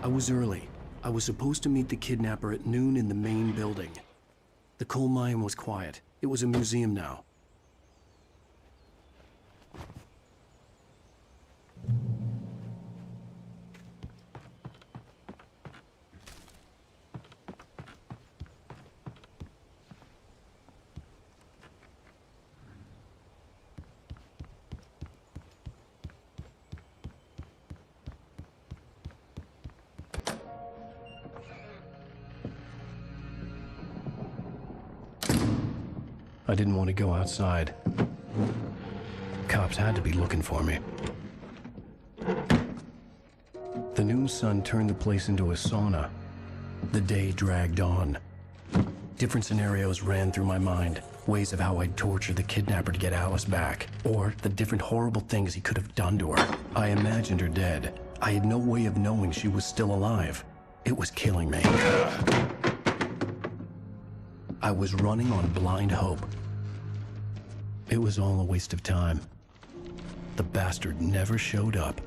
S2: I was early. I was supposed to meet the kidnapper at noon in the main building. The coal mine was quiet. It was a museum now. I didn't want to go outside. Cops had to be looking for me. The noon sun turned the place into a sauna. The day dragged on. Different scenarios ran through my mind. Ways of how I'd torture the kidnapper to get Alice back. Or the different horrible things he could have done to her. I imagined her dead. I had no way of knowing she was still alive. It was killing me. I was running on blind hope. It was all a waste of time. The bastard never showed up.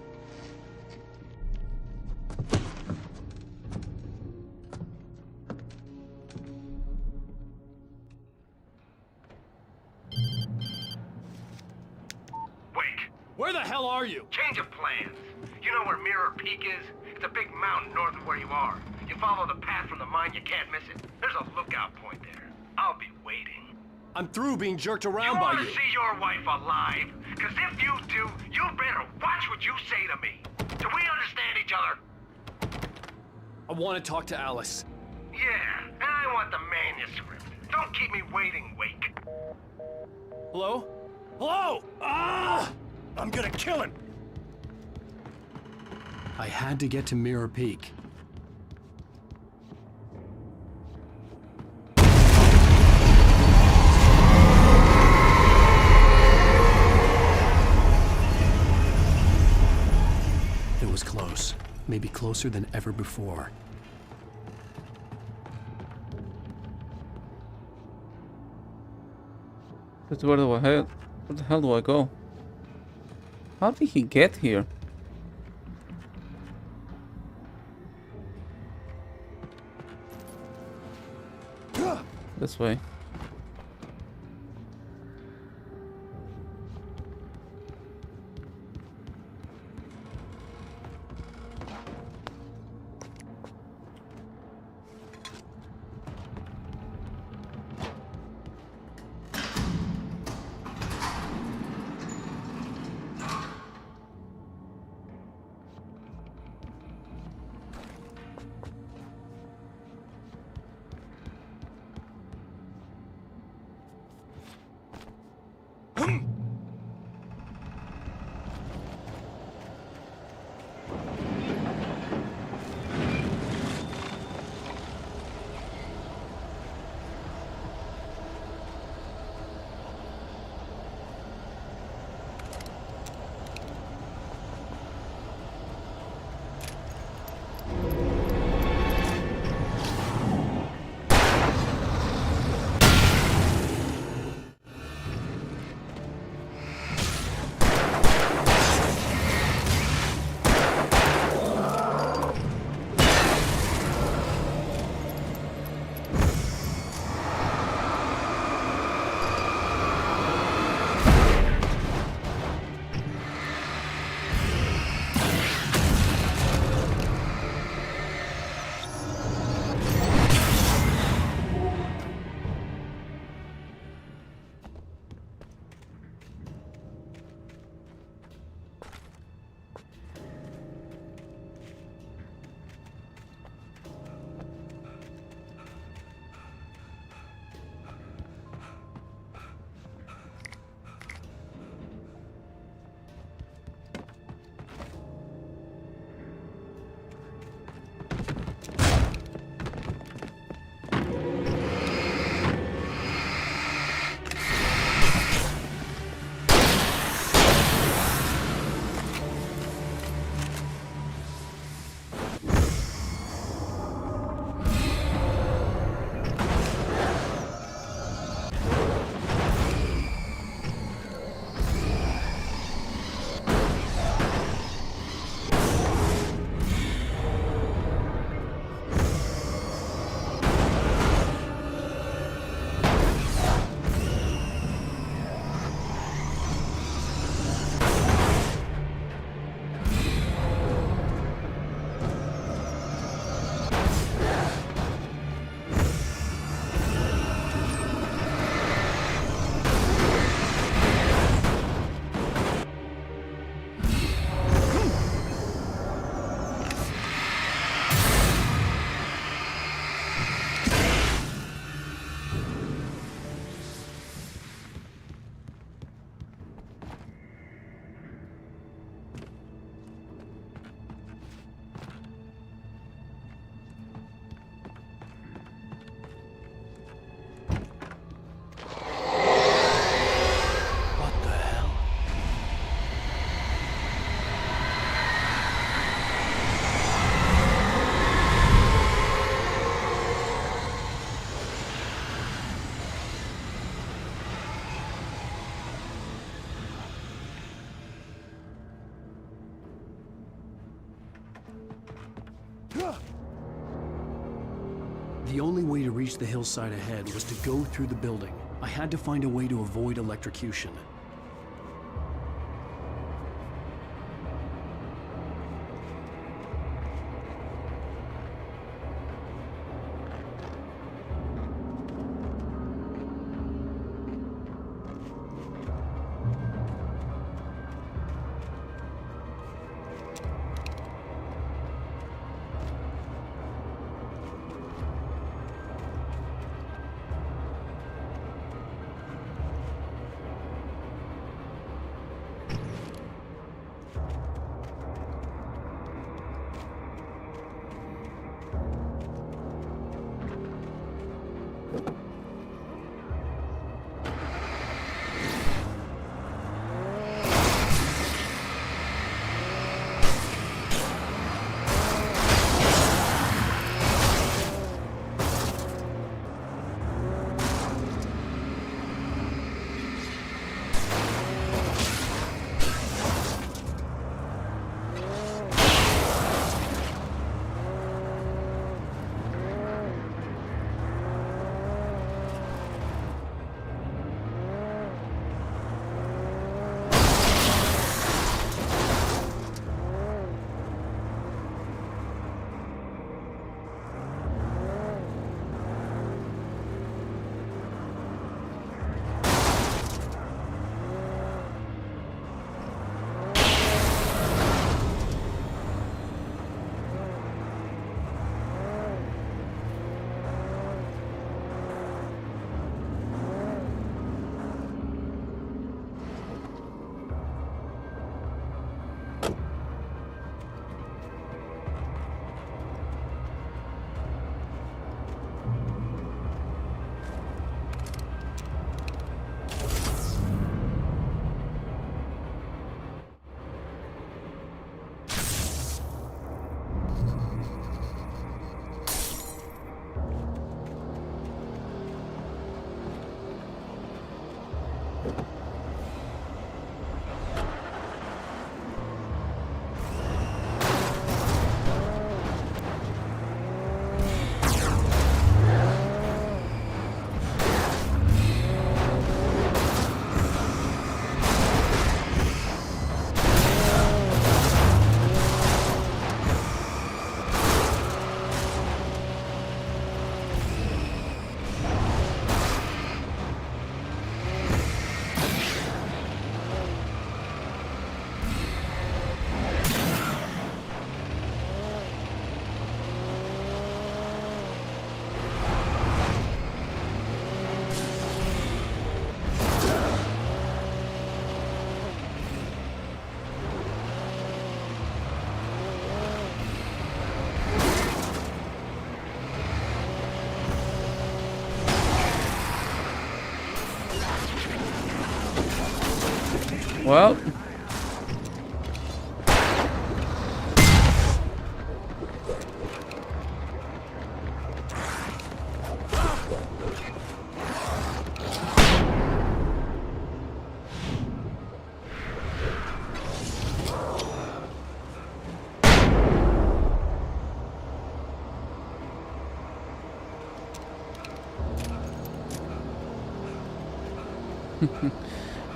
S1: Where the hell are you?
S5: Change of plans. You know where Mirror Peak is? It's a big mountain north of where you are. You follow the path from the mine, you can't miss it. There's a lookout point there. I'll be waiting.
S1: I'm through being jerked around by
S5: You
S1: you.
S5: want to see your wife alive? Because if you do, you better watch what you say to me. Do we understand each other?
S1: I want to talk to Alice.
S5: Yeah, and I want the manuscript. Don't keep me waiting, Wake.
S1: Hello? Hello! Ah! I'm gonna kill him!
S2: I had to get to Mirror Peak. It was close. Maybe closer than ever before.
S3: But where do I head? Where the hell do I go? How did he get here? This way.
S2: The only way to reach the hillside ahead was to go through the building. I had to find a way to avoid electrocution.
S3: Well.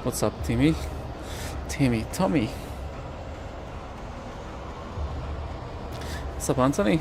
S3: What's up, Timmy? Tommy. What's up, Anthony?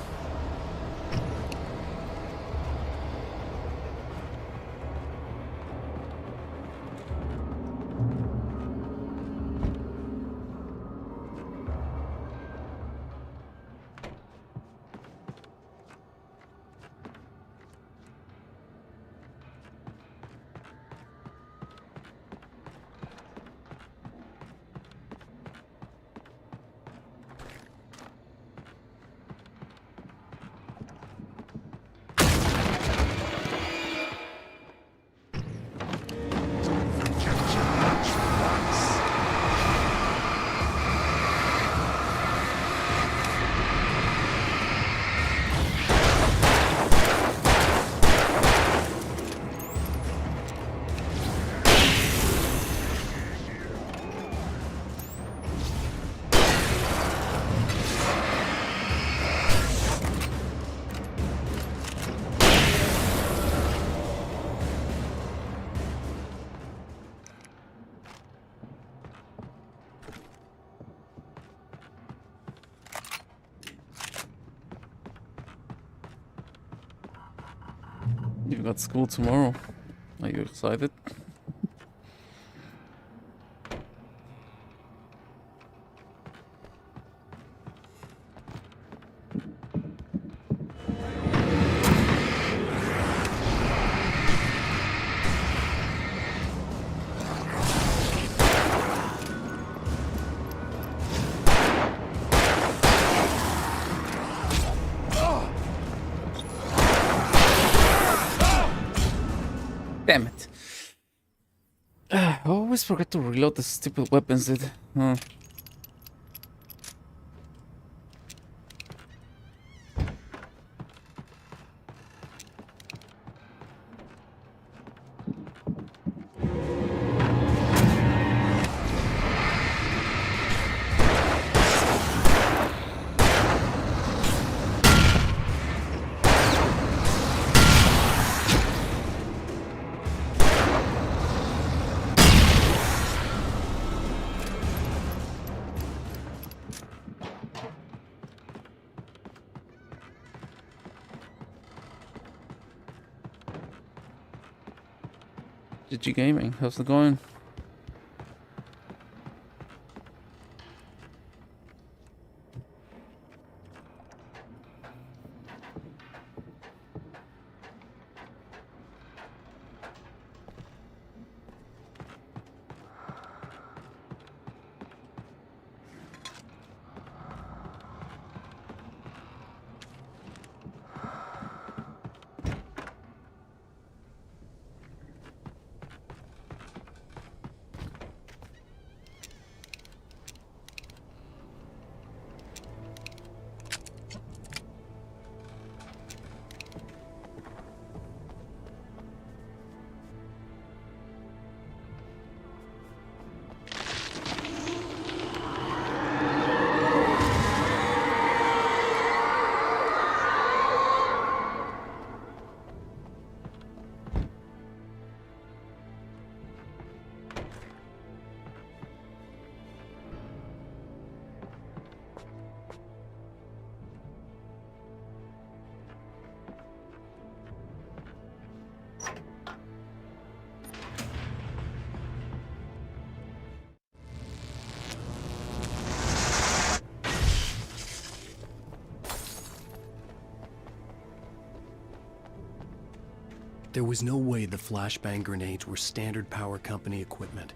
S3: got school tomorrow. Are you excited? Damn it. I always forget to reload the stupid weapons, dude. Huh. GG Gaming, how's it going?
S2: There was no way the flashbang grenades were standard power company equipment.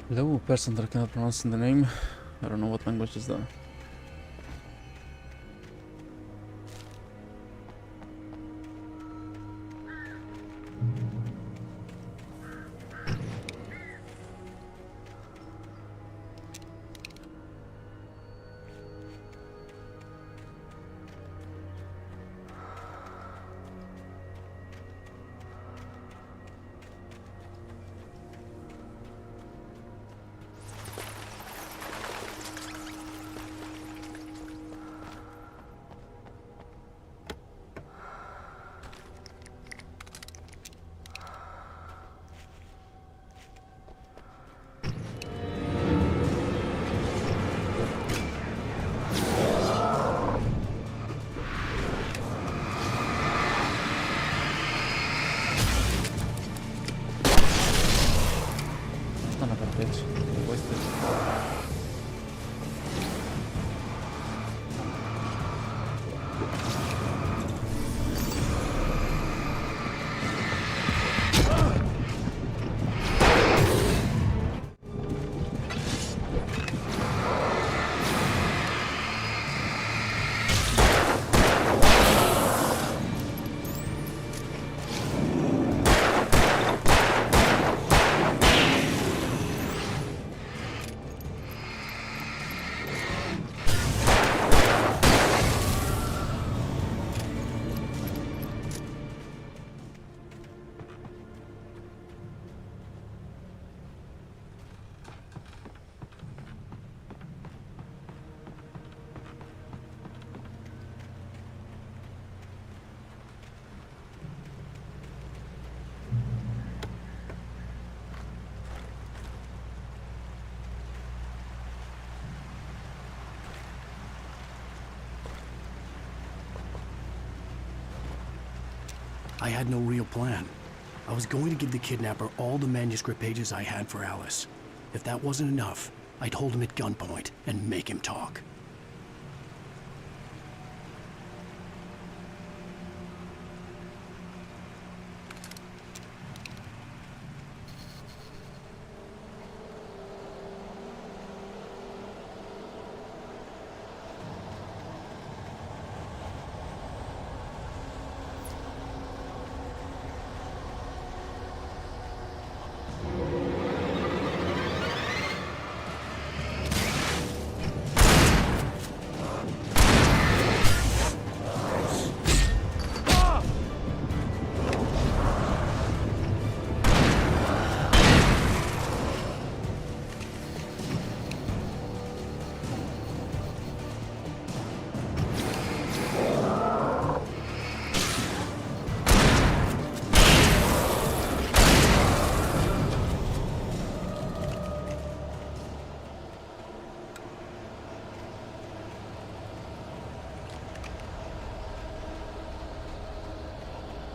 S2: Hello, person that I cannot pronounce the name. I don't know what language is that. I had no real plan. I was going to give the kidnapper all the manuscript pages I had for Alice. If that wasn't enough, I'd hold him at gunpoint and make him talk.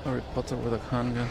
S3: Harry Potter with a handgun.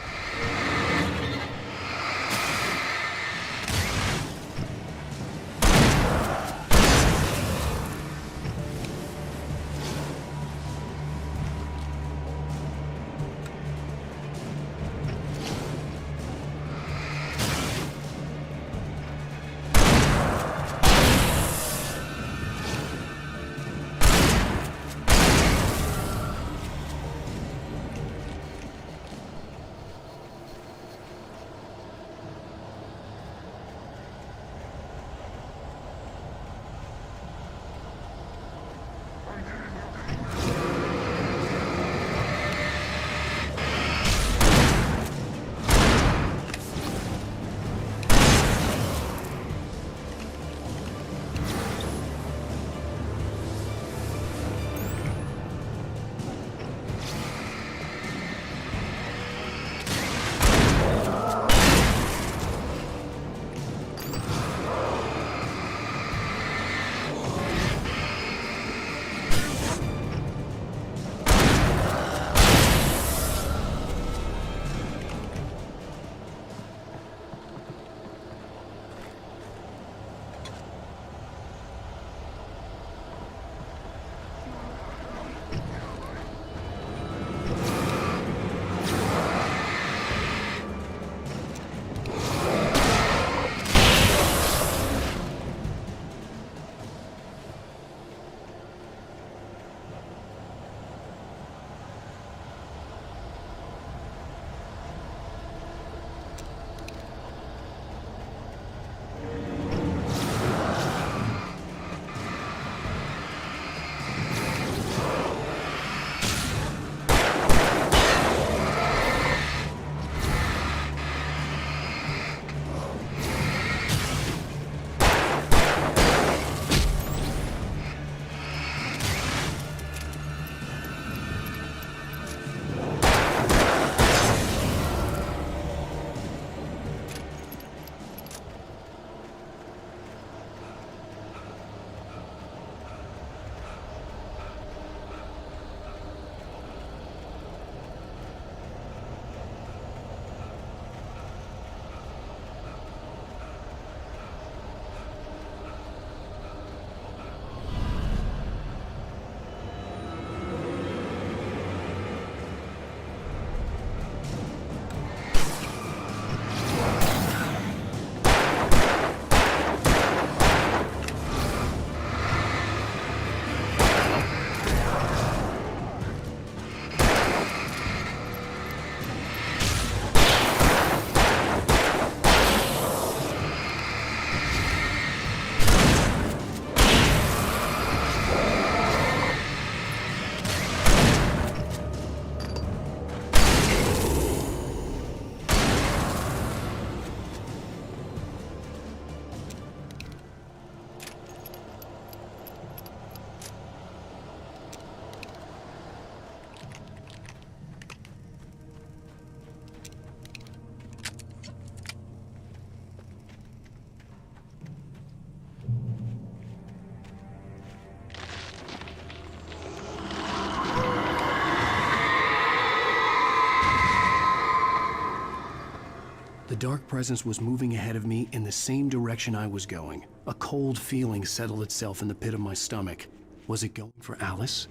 S2: dark presence was moving ahead of me in the same direction I was going. A cold feeling settled itself in the pit of my stomach. Was it going for Alice?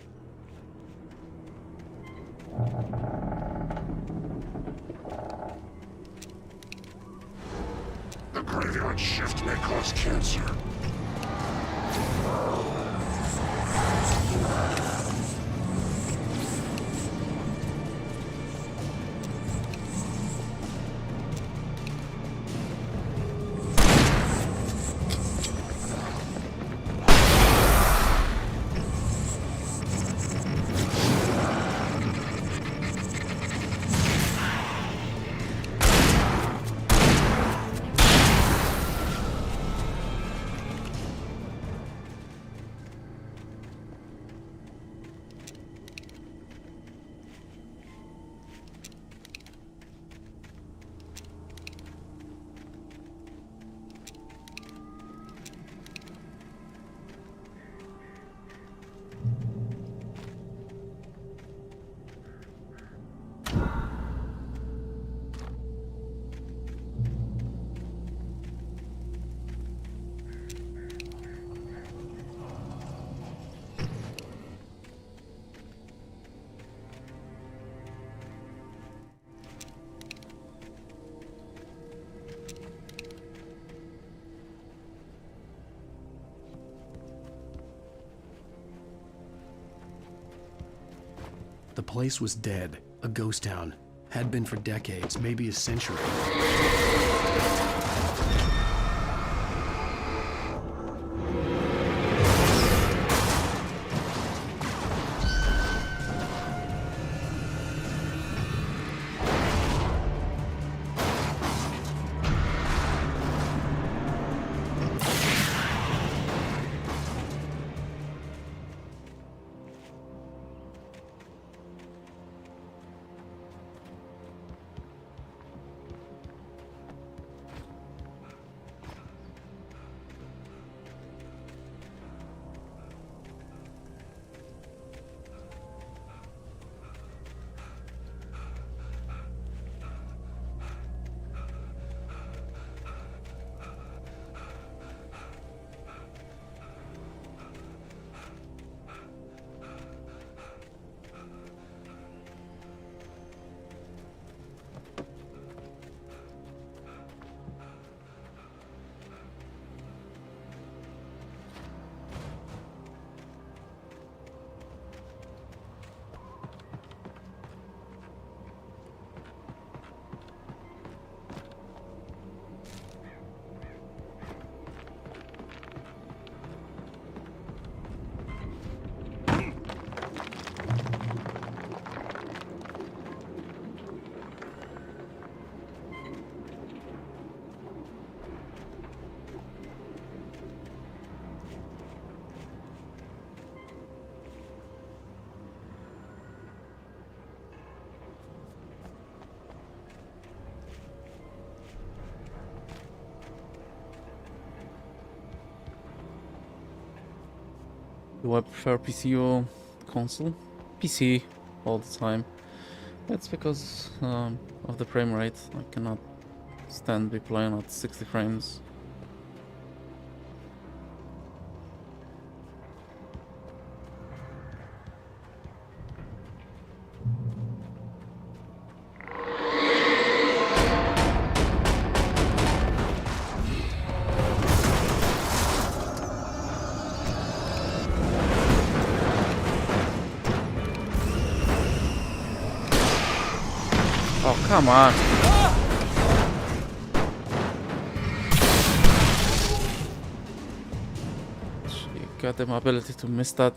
S10: The graveyard shift may cause cancer.
S2: The place was dead, a ghost town. Had been for decades, maybe a century.
S3: Do I prefer PC or console? PC all the time. That's because of the frame rate. I cannot stand be playing at 60 frames. Oh, come on. You got the ability to miss that.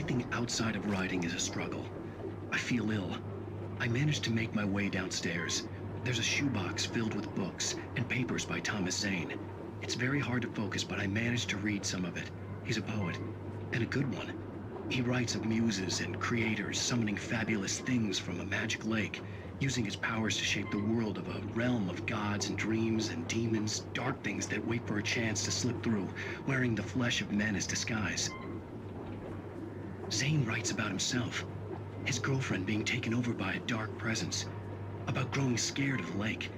S12: Anything outside of writing is a struggle. I feel ill. I managed to make my way downstairs. There's a shoebox filled with books and papers by Thomas Zane. It's very hard to focus, but I managed to read some of it. He's a poet, and a good one. He writes of muses and creators summoning fabulous things from a magic lake, using his powers to shape the world of a realm of gods and dreams and demons, dark things that wait for a chance to slip through, wearing the flesh of men as disguise. Zane writes about himself, his girlfriend being taken over by a dark presence, about growing scared of the lake.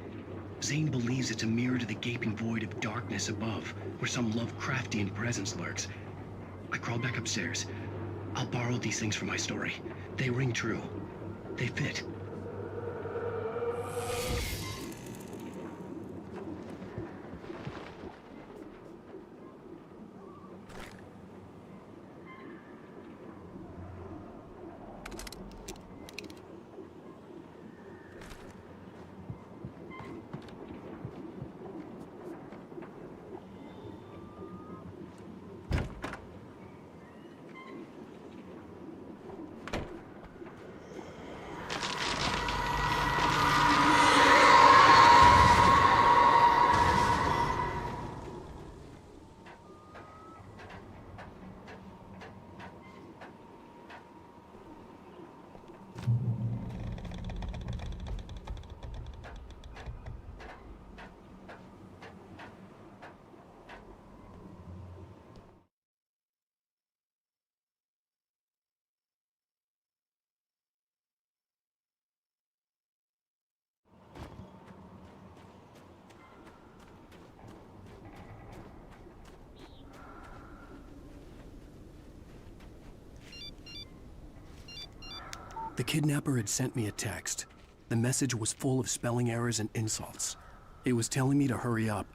S12: Zane believes it's a mirror to the gaping void of darkness above, where some Lovecraftian presence lurks. I crawled back upstairs. I'll borrow these things for my story. They ring true. They fit.
S2: The kidnapper had sent me a text. The message was full of spelling errors and insults. It was telling me to hurry up.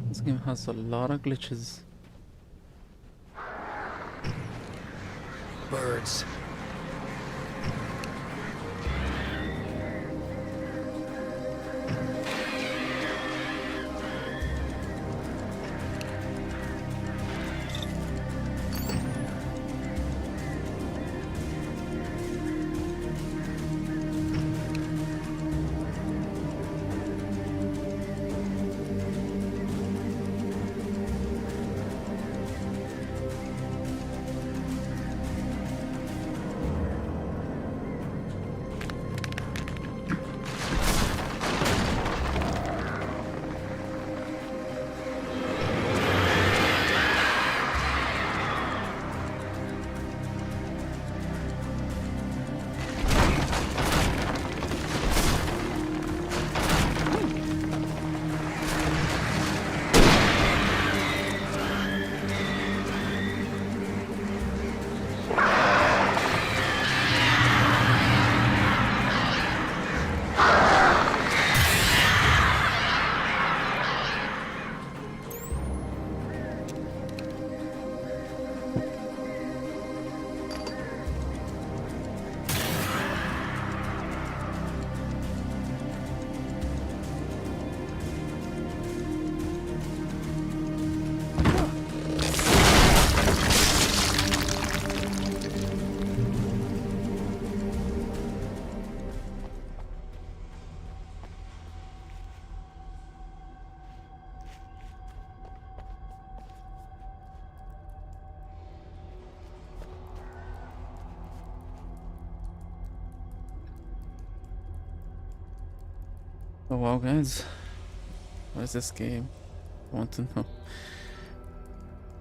S3: This game has a lot of glitches.
S2: Birds.
S3: Oh wow, guys, what is this game? I want to know.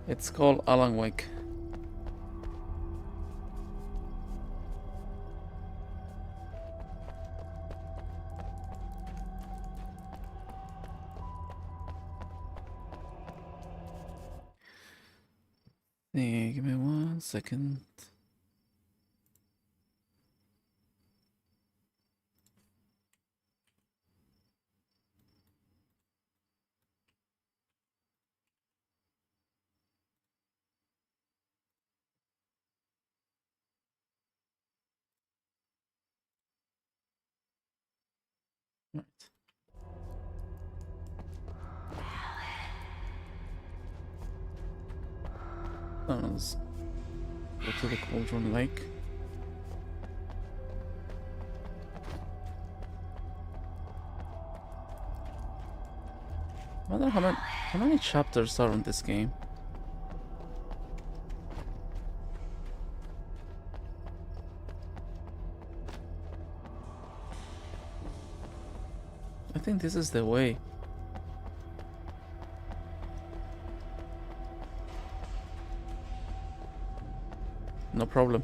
S3: It's called Alan Wake. Hey, give me 1 second. Right. Let's go to the Cauldron Lake. I wonder how many chapters are in this game. I think this is the way. No problem.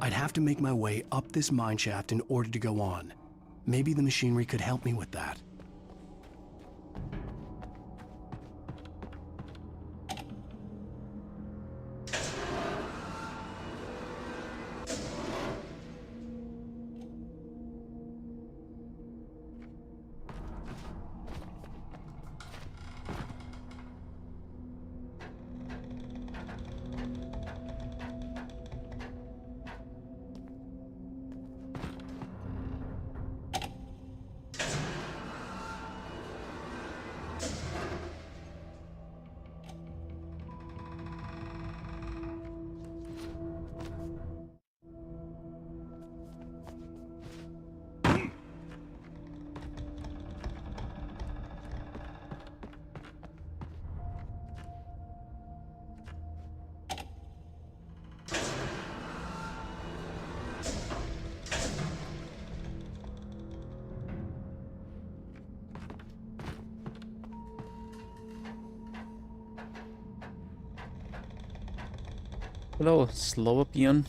S2: I'd have to make my way up this mine shaft in order to go on. Maybe the machinery could help me with that.
S3: Hello, slow peon.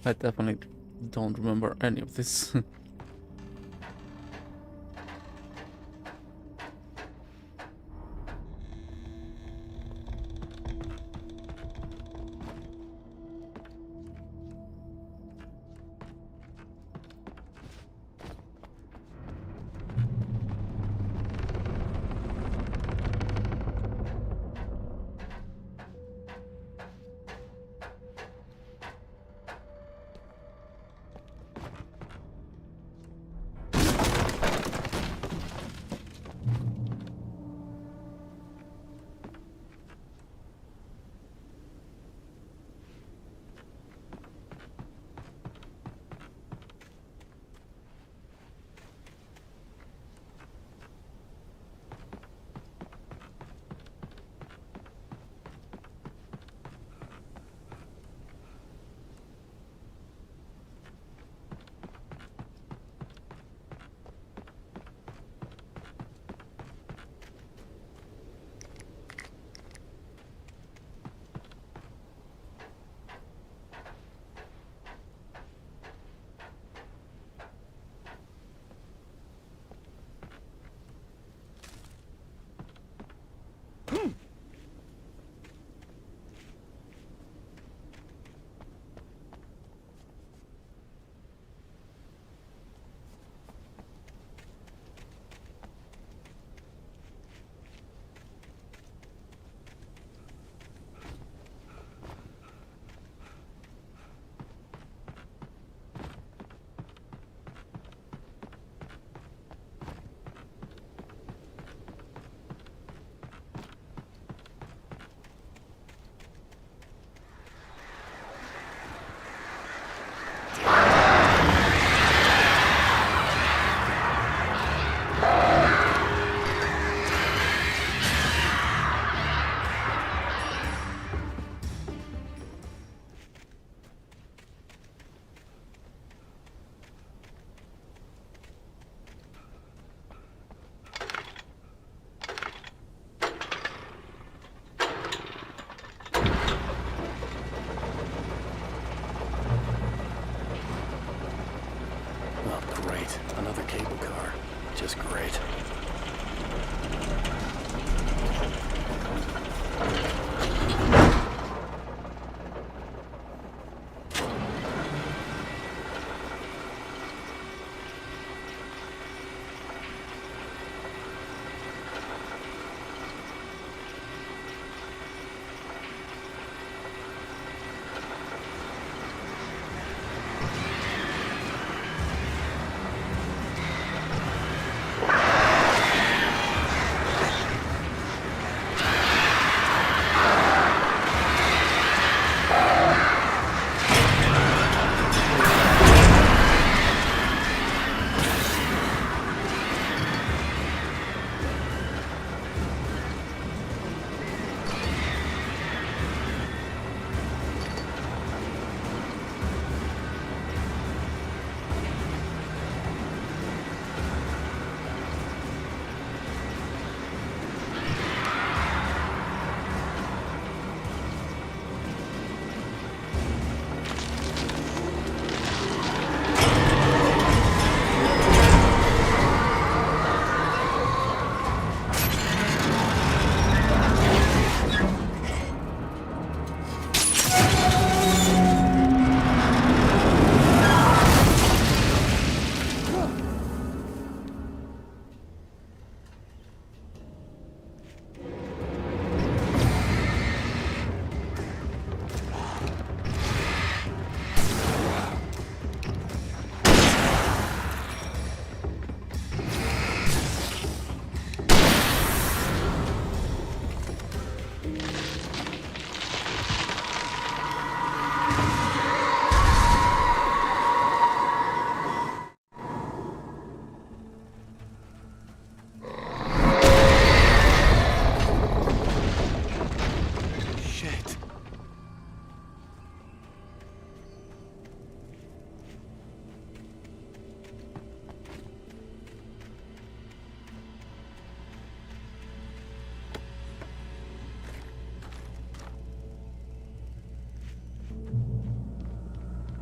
S3: I definitely don't remember any of this.
S2: Just great.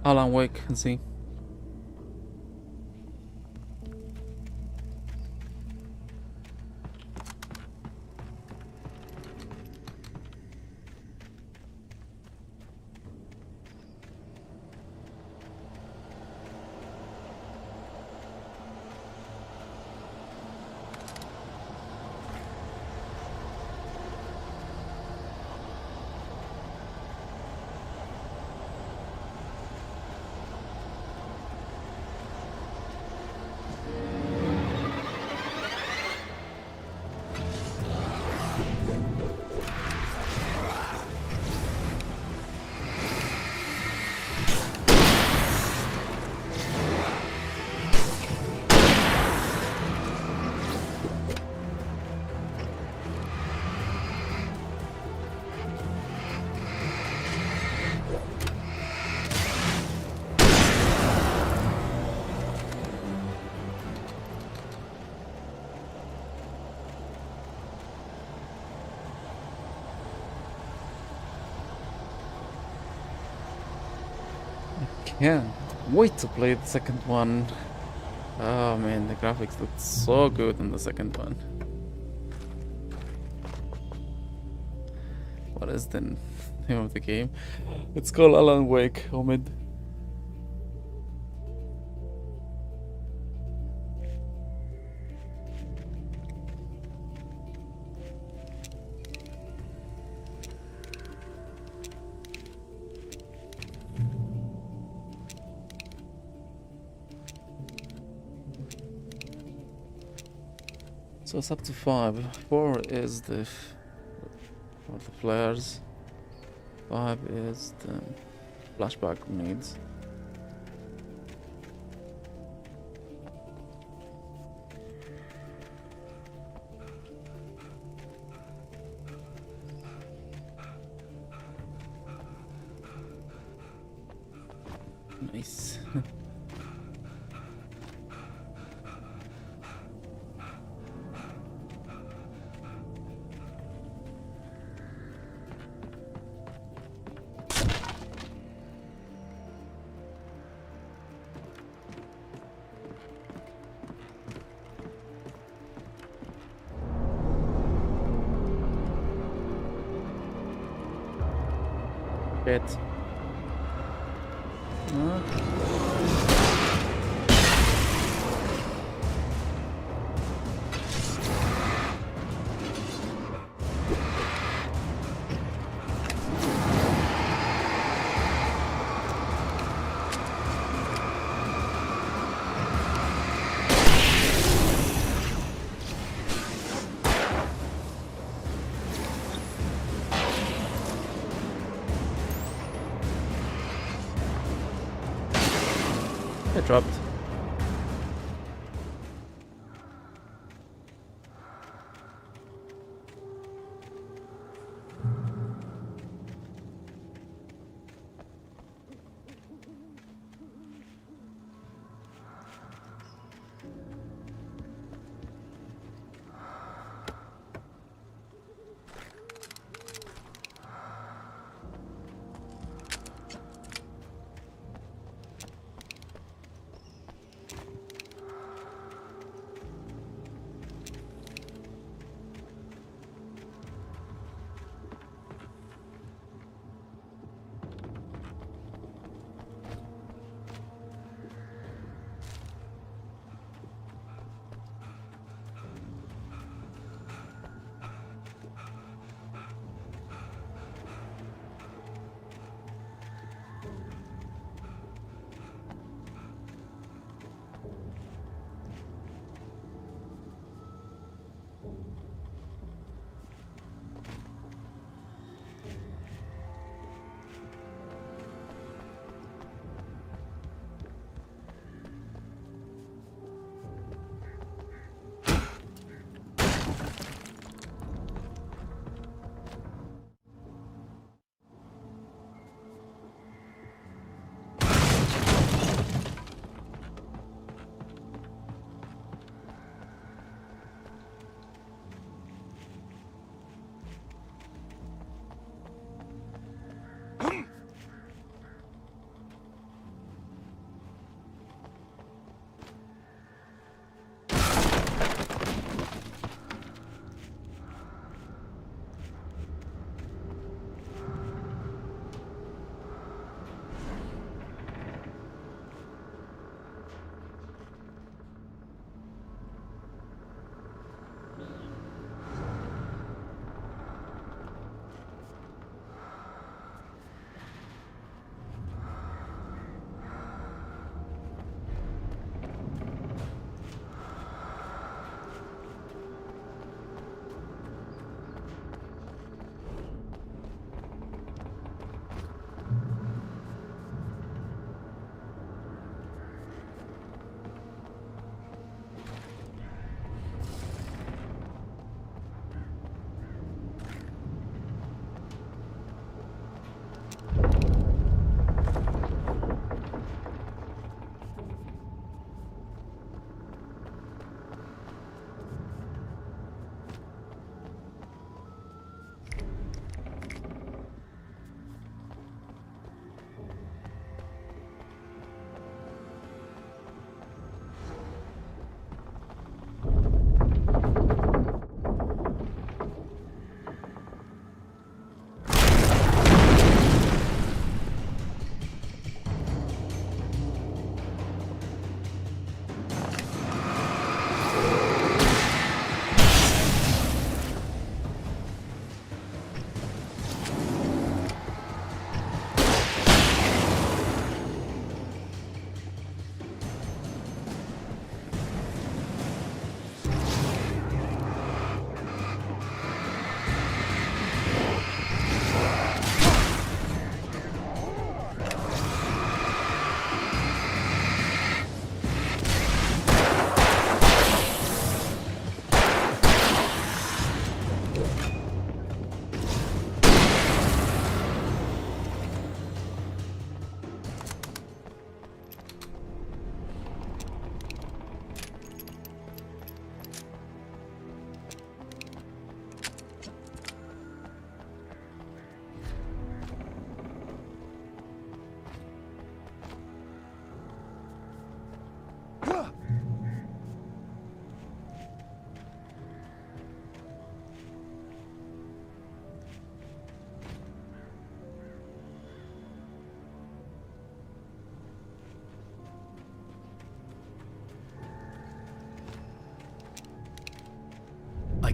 S3: Alan Wake, see. Can't wait to play the second one. Oh man, the graphics look so good in the second one. What is the name of the game? It's called Alan Wake, Omid. So it's up to 5. 4 is the flares. 5 is the flashback grenades. Nice. Shit. It dropped.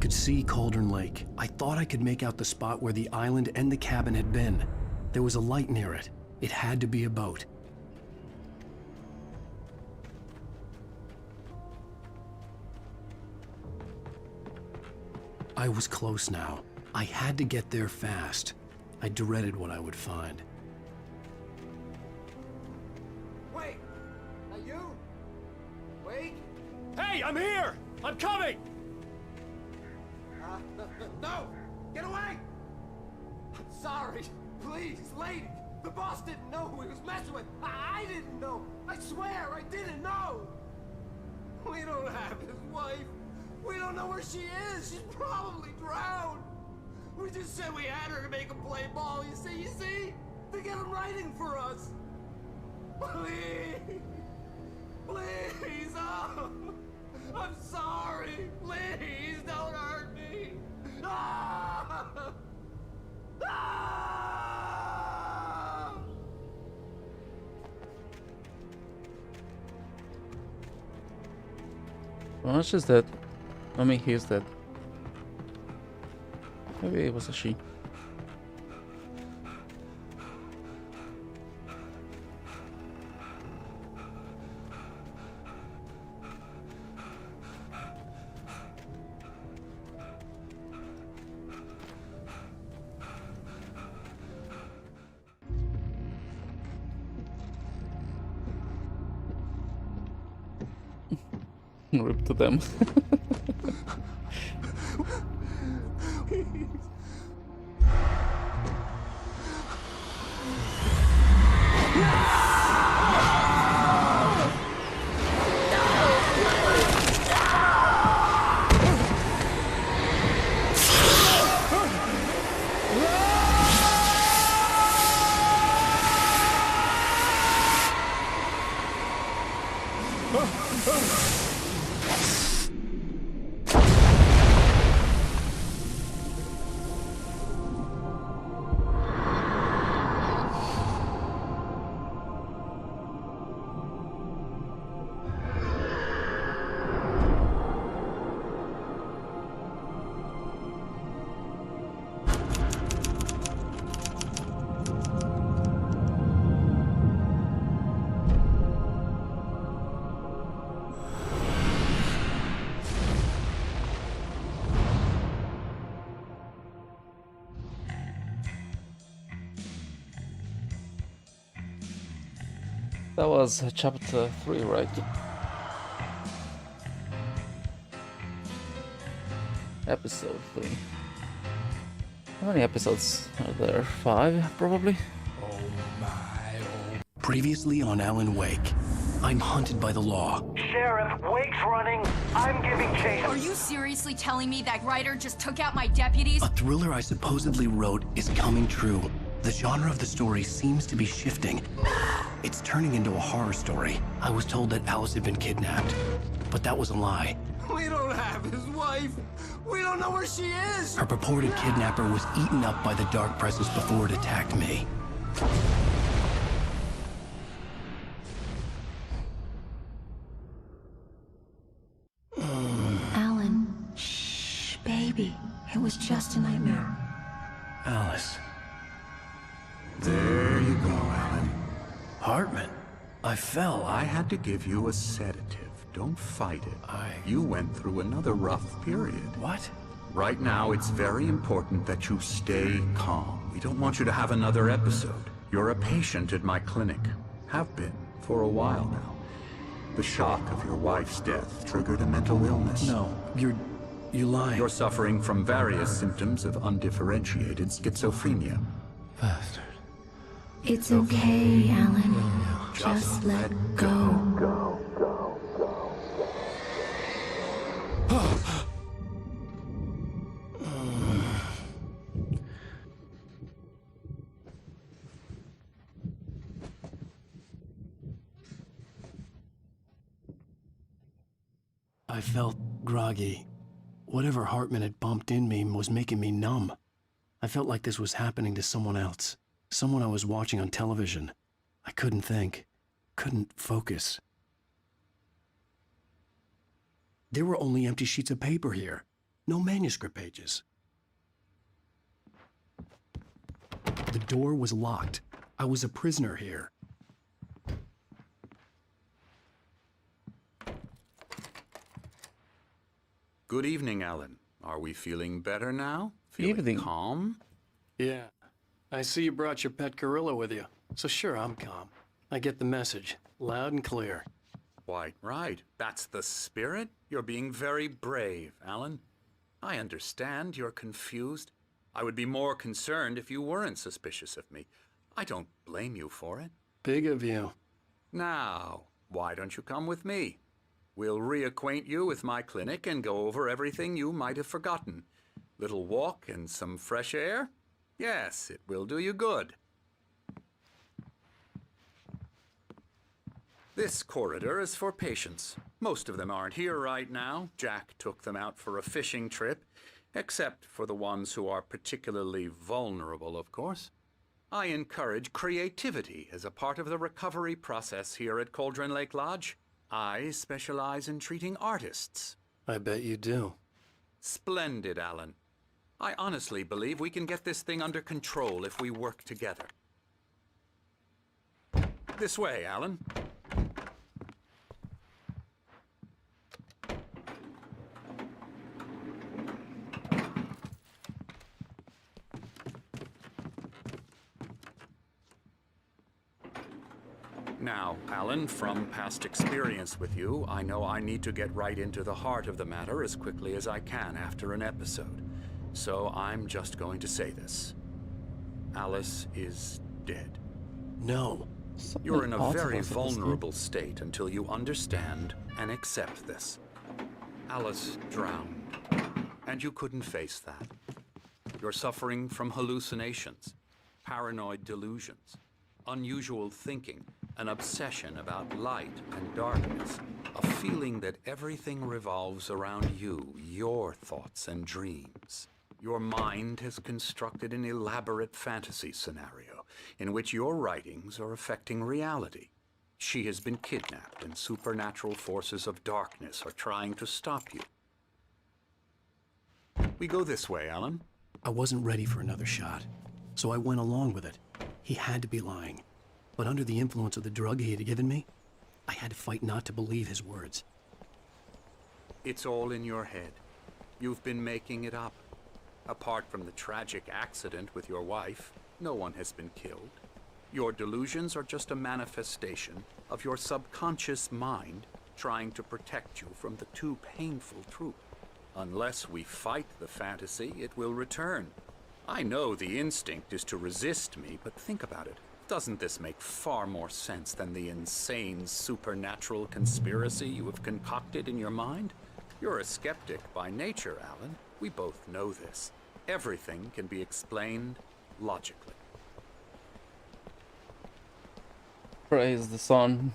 S2: could see Cauldron Lake. I thought I could make out the spot where the island and the cabin had been. There was a light near it. It had to be a boat. I was close now. I had to get there fast. I dreaded what I would find.
S1: Wait! Are you? Wait! Hey, I'm here! I'm coming!
S11: No! Get away! I'm sorry. Please, lady. The boss didn't know who he was messing with. I didn't know. I swear, I didn't know. We don't have his wife. We don't know where she is. She's probably drowned. We just said we had her to make him play ball. You see? To get him writing for us. Please. Please. Oh. I'm sorry. Please don't hurt me. Ah! Ah!
S3: Oh, she's dead. I mean, he's dead. Maybe it was a she. Rip to them. That was chapter 3, right? Episode 3. How many episodes are there? 5, probably?
S2: Previously on Alan Wake, I'm hunted by the law.
S19: Sheriff, Wake's running. I'm giving chase.
S20: Are you seriously telling me that writer just took out my deputies?
S2: A thriller I supposedly wrote is coming true. The genre of the story seems to be shifting. It's turning into a horror story. I was told that Alice had been kidnapped, but that was a lie.
S11: We don't have his wife. We don't know where she is.
S2: Her purported kidnapper was eaten up by the dark presence before it attacked me.
S8: Alan, shh, baby. It was just a nightmare.
S2: Alice.
S22: There you go, Alan.
S2: Hartman, I fell.
S22: I had to give you a sedative. Don't fight it. You went through another rough period.
S2: What?
S22: Right now, it's very important that you stay calm. We don't want you to have another episode. You're a patient at my clinic. Have been for a while now. The shock of your wife's death triggered a mental illness.
S2: No, you're lying.
S22: You're suffering from various symptoms of undifferentiated schizophrenia.
S2: Bastard.
S8: It's okay, Alan. Just let go.
S2: I felt groggy. Whatever Hartman had bumped in me was making me numb. I felt like this was happening to someone else. Someone I was watching on television. I couldn't think. Couldn't focus. There were only empty sheets of paper here. No manuscript pages. The door was locked. I was a prisoner here.
S22: Good evening, Alan. Are we feeling better now? Feeling calm?
S2: Yeah. I see you brought your pet gorilla with you. So sure, I'm calm. I get the message. Loud and clear.
S22: Quite right. That's the spirit. You're being very brave, Alan. I understand you're confused. I would be more concerned if you weren't suspicious of me. I don't blame you for it.
S2: Big of you.
S22: Now, why don't you come with me? We'll reacquaint you with my clinic and go over everything you might have forgotten. Little walk and some fresh air? Yes, it will do you good. This corridor is for patients. Most of them aren't here right now. Jack took them out for a fishing trip, except for the ones who are particularly vulnerable, of course. I encourage creativity as a part of the recovery process here at Cauldron Lake Lodge. I specialize in treating artists.
S2: I bet you do.
S22: Splendid, Alan. I honestly believe we can get this thing under control if we work together. This way, Alan. Now, Alan, from past experience with you, I know I need to get right into the heart of the matter as quickly as I can after an episode. So I'm just going to say this. Alice is dead.
S2: No.
S22: You're in a very vulnerable state until you understand and accept this. Alice drowned, and you couldn't face that. You're suffering from hallucinations, paranoid delusions, unusual thinking, an obsession about light and darkness, a feeling that everything revolves around you, your thoughts and dreams. Your mind has constructed an elaborate fantasy scenario in which your writings are affecting reality. She has been kidnapped and supernatural forces of darkness are trying to stop you. We go this way, Alan.
S2: I wasn't ready for another shot, so I went along with it. He had to be lying. But under the influence of the drug he had given me, I had to fight not to believe his words.
S22: It's all in your head. You've been making it up. Apart from the tragic accident with your wife, no one has been killed. Your delusions are just a manifestation of your subconscious mind trying to protect you from the too painful truth. Unless we fight the fantasy, it will return. I know the instinct is to resist me, but think about it. Doesn't this make far more sense than the insane supernatural conspiracy you have concocted in your mind? You're a skeptic by nature, Alan. We both know this. Everything can be explained logically.
S3: Praise the sun.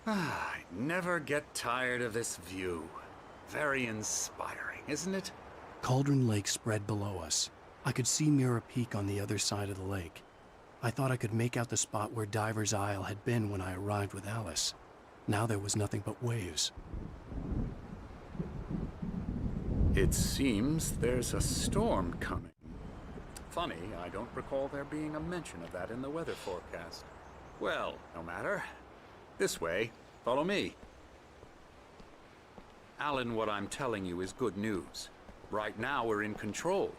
S22: I never get tired of this view. Very inspiring, isn't it?
S2: Cauldron Lake spread below us. I could see Mirror Peak on the other side of the lake. I thought I could make out the spot where Diver's Isle had been when I arrived with Alice. Now there was nothing but waves.
S22: It seems there's a storm coming. Funny, I don't recall there being a mention of that in the weather forecast. Well, no matter. This way. Follow me. Alan, what I'm telling you is good news. Right now we're in control.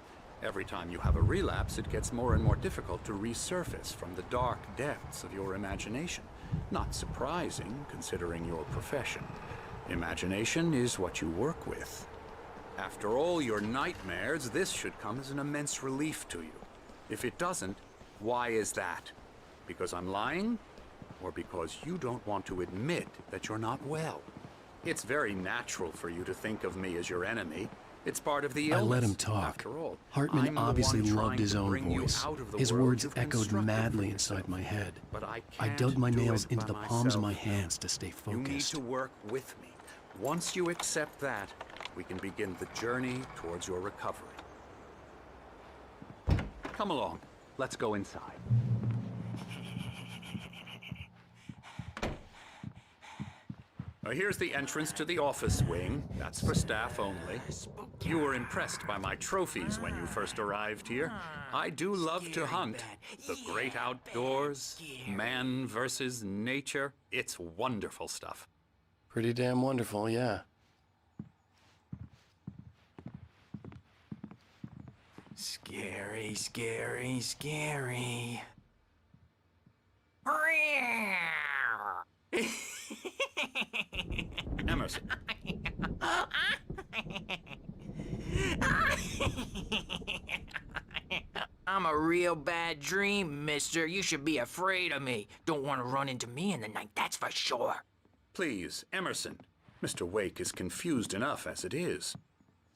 S22: Every time you have a relapse, it gets more and more difficult to resurface from the dark depths of your imagination. Not surprising, considering your profession. Imagination is what you work with. After all your nightmares, this should come as an immense relief to you. If it doesn't, why is that? Because I'm lying? Or because you don't want to admit that you're not well? It's very natural for you to think of me as your enemy. It's part of the illness.
S2: I let him talk.
S22: After all,
S2: Hartman
S22: I'm
S2: obviously
S22: the one
S2: loved his
S22: trying to
S2: own
S22: bring you
S2: voice.
S22: out of the
S2: His
S22: world
S2: words
S22: you've
S2: echoed
S22: constructed
S2: madly
S22: for
S2: inside
S22: yourself.
S2: my head.
S22: But I
S2: I
S22: can't
S2: dug my
S22: do
S2: nails
S22: it
S2: into
S22: by
S2: the palms of my
S22: myself.
S2: hands to stay
S22: You need
S2: focused.
S22: to work with me. Once you accept that, we can begin the journey towards your recovery. Come along. Let's go inside. Here's the entrance to the office wing. That's for staff only. You were impressed by my trophies when you first arrived here. I do love to hunt. The great outdoors, man versus nature. It's wonderful stuff.
S2: Pretty damn wonderful, yeah.
S6: Scary, scary, scary.
S22: Emerson.
S6: I'm a real bad dream, mister. You should be afraid of me. Don't want to run into me in the night, that's for sure.
S22: Please, Emerson. Mr. Wake is confused enough as it is.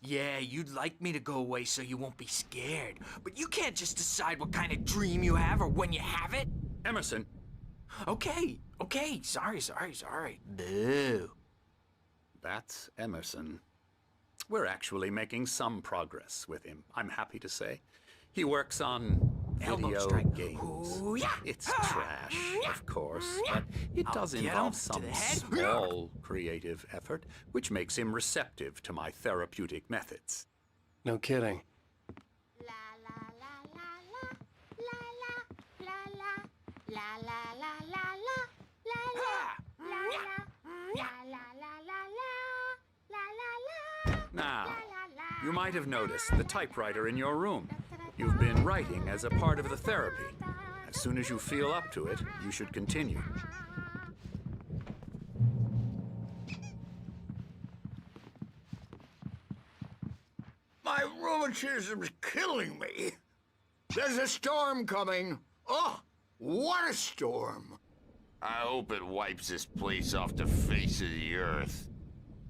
S6: Yeah, you'd like me to go away so you won't be scared. But you can't just decide what kind of dream you have or when you have it.
S22: Emerson.
S6: Okay. Sorry. Boo.
S22: That's Emerson. We're actually making some progress with him, I'm happy to say. He works on video games.
S6: Ooh, yeah.
S22: It's trash, of course, but it does involve some small creative effort, which makes him receptive to my therapeutic methods.
S2: No kidding.
S22: Now, you might have noticed the typewriter in your room. You've been writing as a part of the therapy. As soon as you feel up to it, you should continue.
S9: My rheumatism's killing me. There's a storm coming. Oh, what a storm.
S23: I hope it wipes this place off the face of the earth.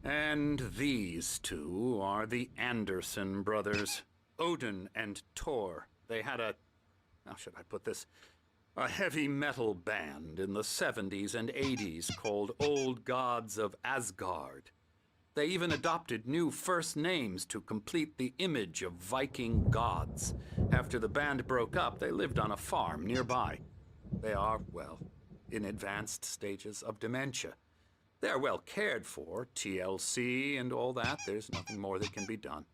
S22: And these two are the Anderson brothers, Odin and Tor. They had how should I put this? A heavy metal band in the 70s and 80s called Old Gods of Asgard. They even adopted new first names to complete the image of Viking gods. After the band broke up, they lived on a farm nearby. They are, well, in advanced stages of dementia. They're well cared for, TLC and all that. There's nothing more that can be done.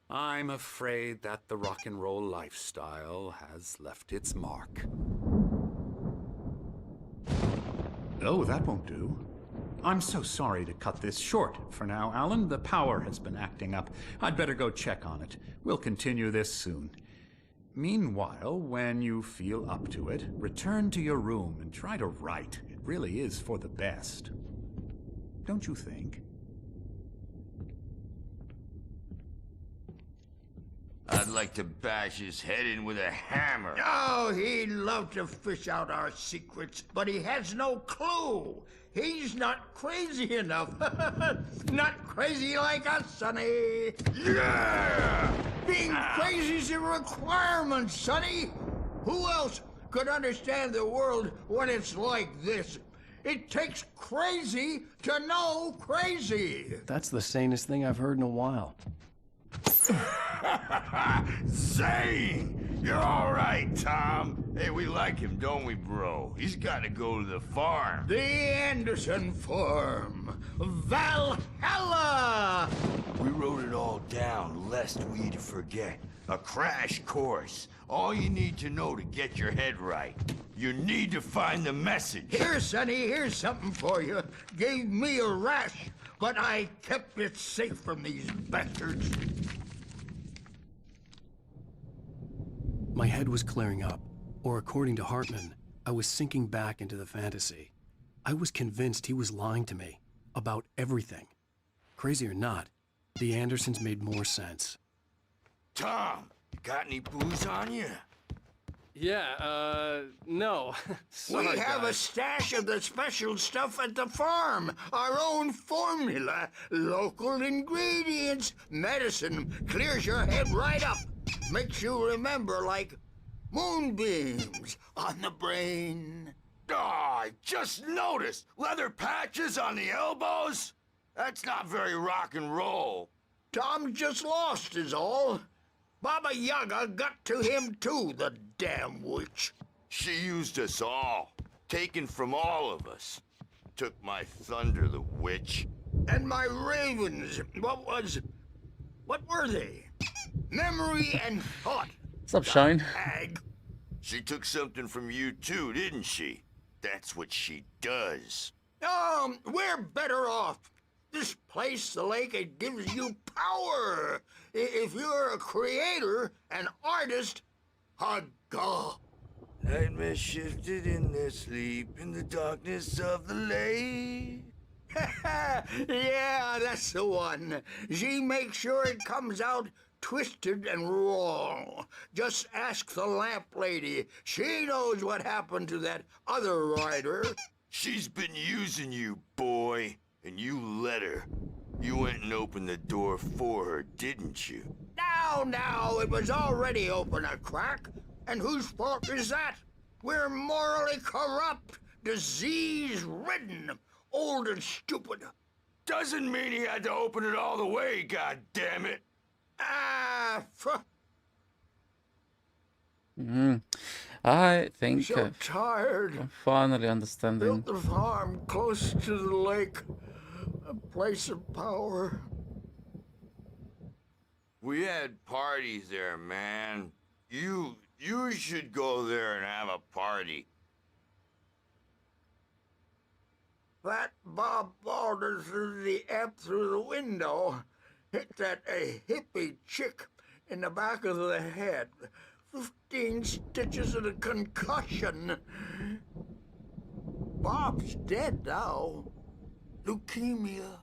S22: I'm afraid that the rock and roll lifestyle has left its mark. Oh, that won't do. I'm so sorry to cut this short for now, Alan. The power has been acting up. I'd better go check on it. We'll continue this soon. Meanwhile, when you feel up to it, return to your room and try to write. It really is for the best. Don't you think?
S23: I'd like to bash his head in with a hammer.
S9: Oh, he'd love to fish out our secrets, but he has no clue. He's not crazy enough. Not crazy like us, Sonny.
S23: Yeah!
S9: Being crazy's a requirement, Sonny. Who else could understand the world when it's like this? It takes crazy to know crazy.
S2: That's the sanest thing I've heard in a while.
S23: Zane! You're all right, Tom. Hey, we like him, don't we, bro? He's got to go to the farm.
S9: The Anderson farm. Valhalla!
S23: We wrote it all down, lest we'd forget. A crash course. All you need to know to get your head right. You need to find the message.
S9: Here, Sonny, here's something for you. Gave me a rash, but I kept it safe from these bastards.
S2: My head was clearing up, or according to Hartman, I was sinking back into the fantasy. I was convinced he was lying to me about everything. Crazy or not, the Andersons made more sense.
S23: Tom, got any booze on you?
S1: Yeah, no. Sorry,
S9: We have a
S1: guys.
S9: stash of the special stuff at the farm. Our own formula. Local ingredients. Medicine clears your head right up. Makes you remember like moonbeams on the brain.
S23: Oh, I just noticed. Leather patches on the elbows? That's not very rock and roll.
S9: Tom just lost is all. Baba Yaga got to him too, the damn witch.
S23: She used us all, taken from all of us. Took my thunder, the witch.
S9: And my ravens, what were they? Memory and thought.
S3: What's up, Shine?
S9: Hag.
S23: She took something from you too, didn't she? That's what she does.
S9: We're better off. This place, the lake, it gives you power. If you're a creator, an artist, a god.
S23: Nightmare shifted in their sleep in the darkness of the lake.
S9: Yeah, that's the one. She makes sure it comes out twisted and wrong. Just ask the lamp lady. She knows what happened to that other rider.
S23: She's been using you, boy, and you let her. You went and opened the door for her, didn't you?
S9: Now, it was already open a crack. And whose fault is that? We're morally corrupt, disease-ridden, old and stupid.
S23: Doesn't mean he had to open it all the way, goddammit.
S3: I think
S9: So tired.
S3: I'm finally understanding.
S9: Built the farm close to the lake. A place of power.
S23: We had parties there, man. You should go there and have a party.
S9: That Bob Balder threw the amp through the window. Hit that hippie chick in the back of the head. 15 stitches and a concussion. Bob's dead now. Leukemia.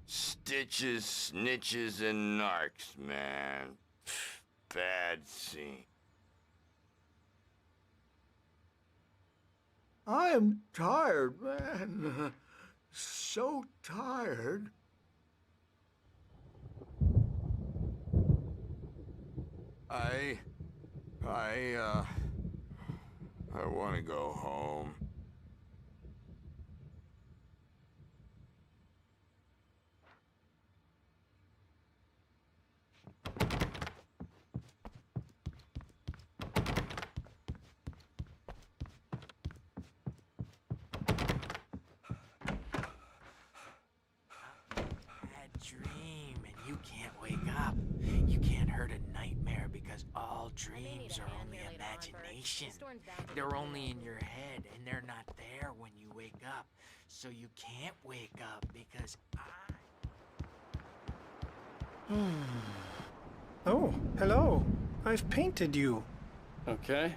S23: Stitches, snitches, and narcs, man. Bad scene.
S9: I am tired, man. So tired.
S23: I want to go home.
S6: Dream and you can't wake up. You can't hurt a nightmare because all dreams are only imagination. They're only in your head and they're not there when you wake up. So you can't wake up because
S7: Oh, hello. I've painted you.
S2: Okay.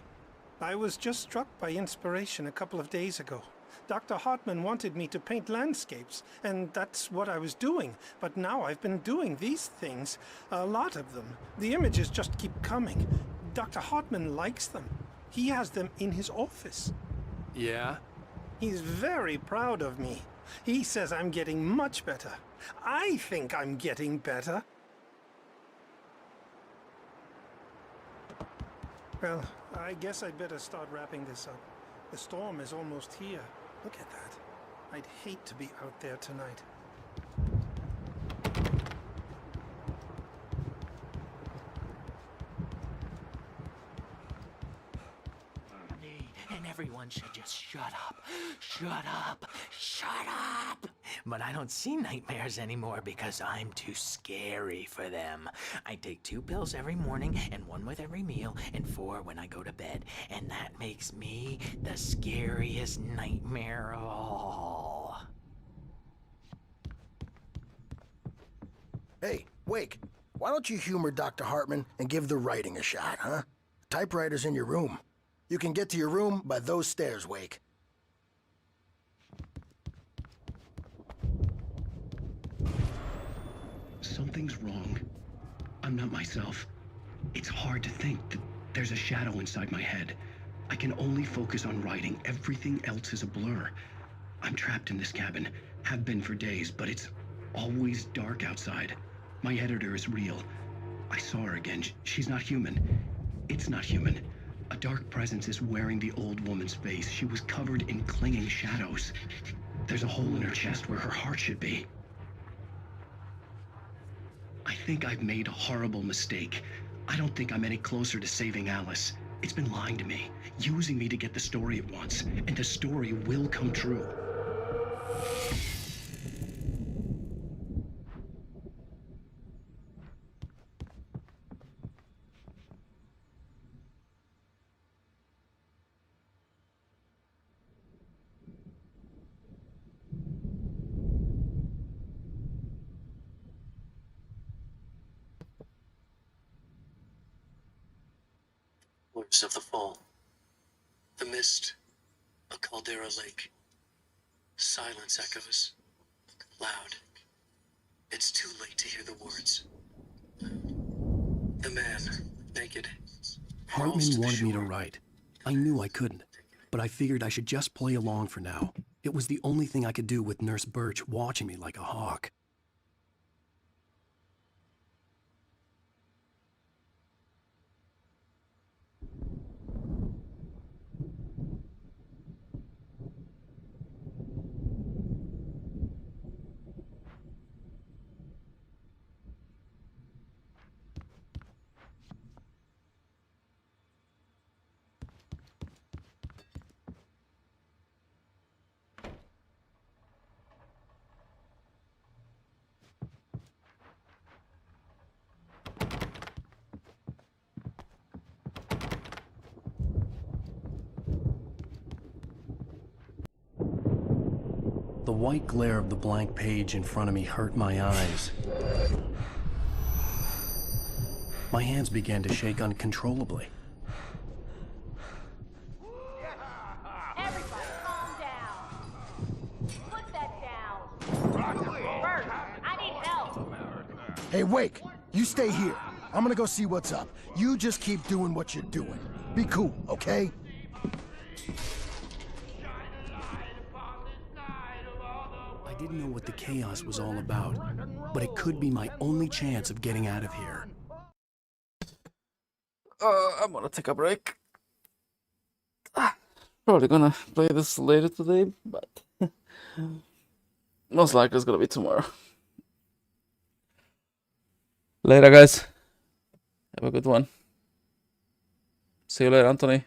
S7: I was just struck by inspiration a couple of days ago. Dr. Hartman wanted me to paint landscapes, and that's what I was doing. But now I've been doing these things, a lot of them. The images just keep coming. Dr. Hartman likes them. He has them in his office.
S2: Yeah?
S7: He's very proud of me. He says I'm getting much better. I think I'm getting better. Well, I guess I'd better start wrapping this up. The storm is almost here. Look at that. I'd hate to be out there tonight.
S6: and everyone should just shut up. Shut up. Shut up. But I don't see nightmares anymore because I'm too scary for them. I take 2 pills every morning and 1 with every meal and 4 when I go to bed. And that makes me the scariest nightmare of all.
S16: Hey, Wake, why don't you humor Dr. Hartman and give the writing a shot, huh? Typewriter's in your room. You can get to your room by those stairs, Wake.
S12: Something's wrong. I'm not myself. It's hard to think that there's a shadow inside my head. I can only focus on writing. Everything else is a blur. I'm trapped in this cabin. Have been for days, but it's always dark outside. My editor is real. I saw her again. She's not human. It's not human. A dark presence is wearing the old woman's face. She was covered in clinging shadows. There's a hole in her chest where her heart should be. I think I've made a horrible mistake. I don't think I'm any closer to saving Alice. It's been lying to me, using me to get the story it wants, and the story will come true.
S2: Voice of the fall. The mist. A caldera lake. Silence echoes. Loud. It's too late to hear the words. The man, naked. Hartman wanted me to write. I knew I couldn't, but I figured I should just play along for now. It was the only thing I could do with Nurse Birch watching me like a hawk. The white glare of the blank page in front of me hurt my eyes. My hands began to shake uncontrollably.
S14: Everybody, calm down. Put that down. Bert, I need help.
S16: Hey, Wake, you stay here. I'm gonna go see what's up. You just keep doing what you're doing. Be cool, okay?
S2: I didn't know what the chaos was all about, but it could be my only chance of getting out of here.
S3: I'm gonna take a break. Probably gonna play this later today, but most likely it's gonna be tomorrow. Later, guys. Have a good one. See you later, Anthony.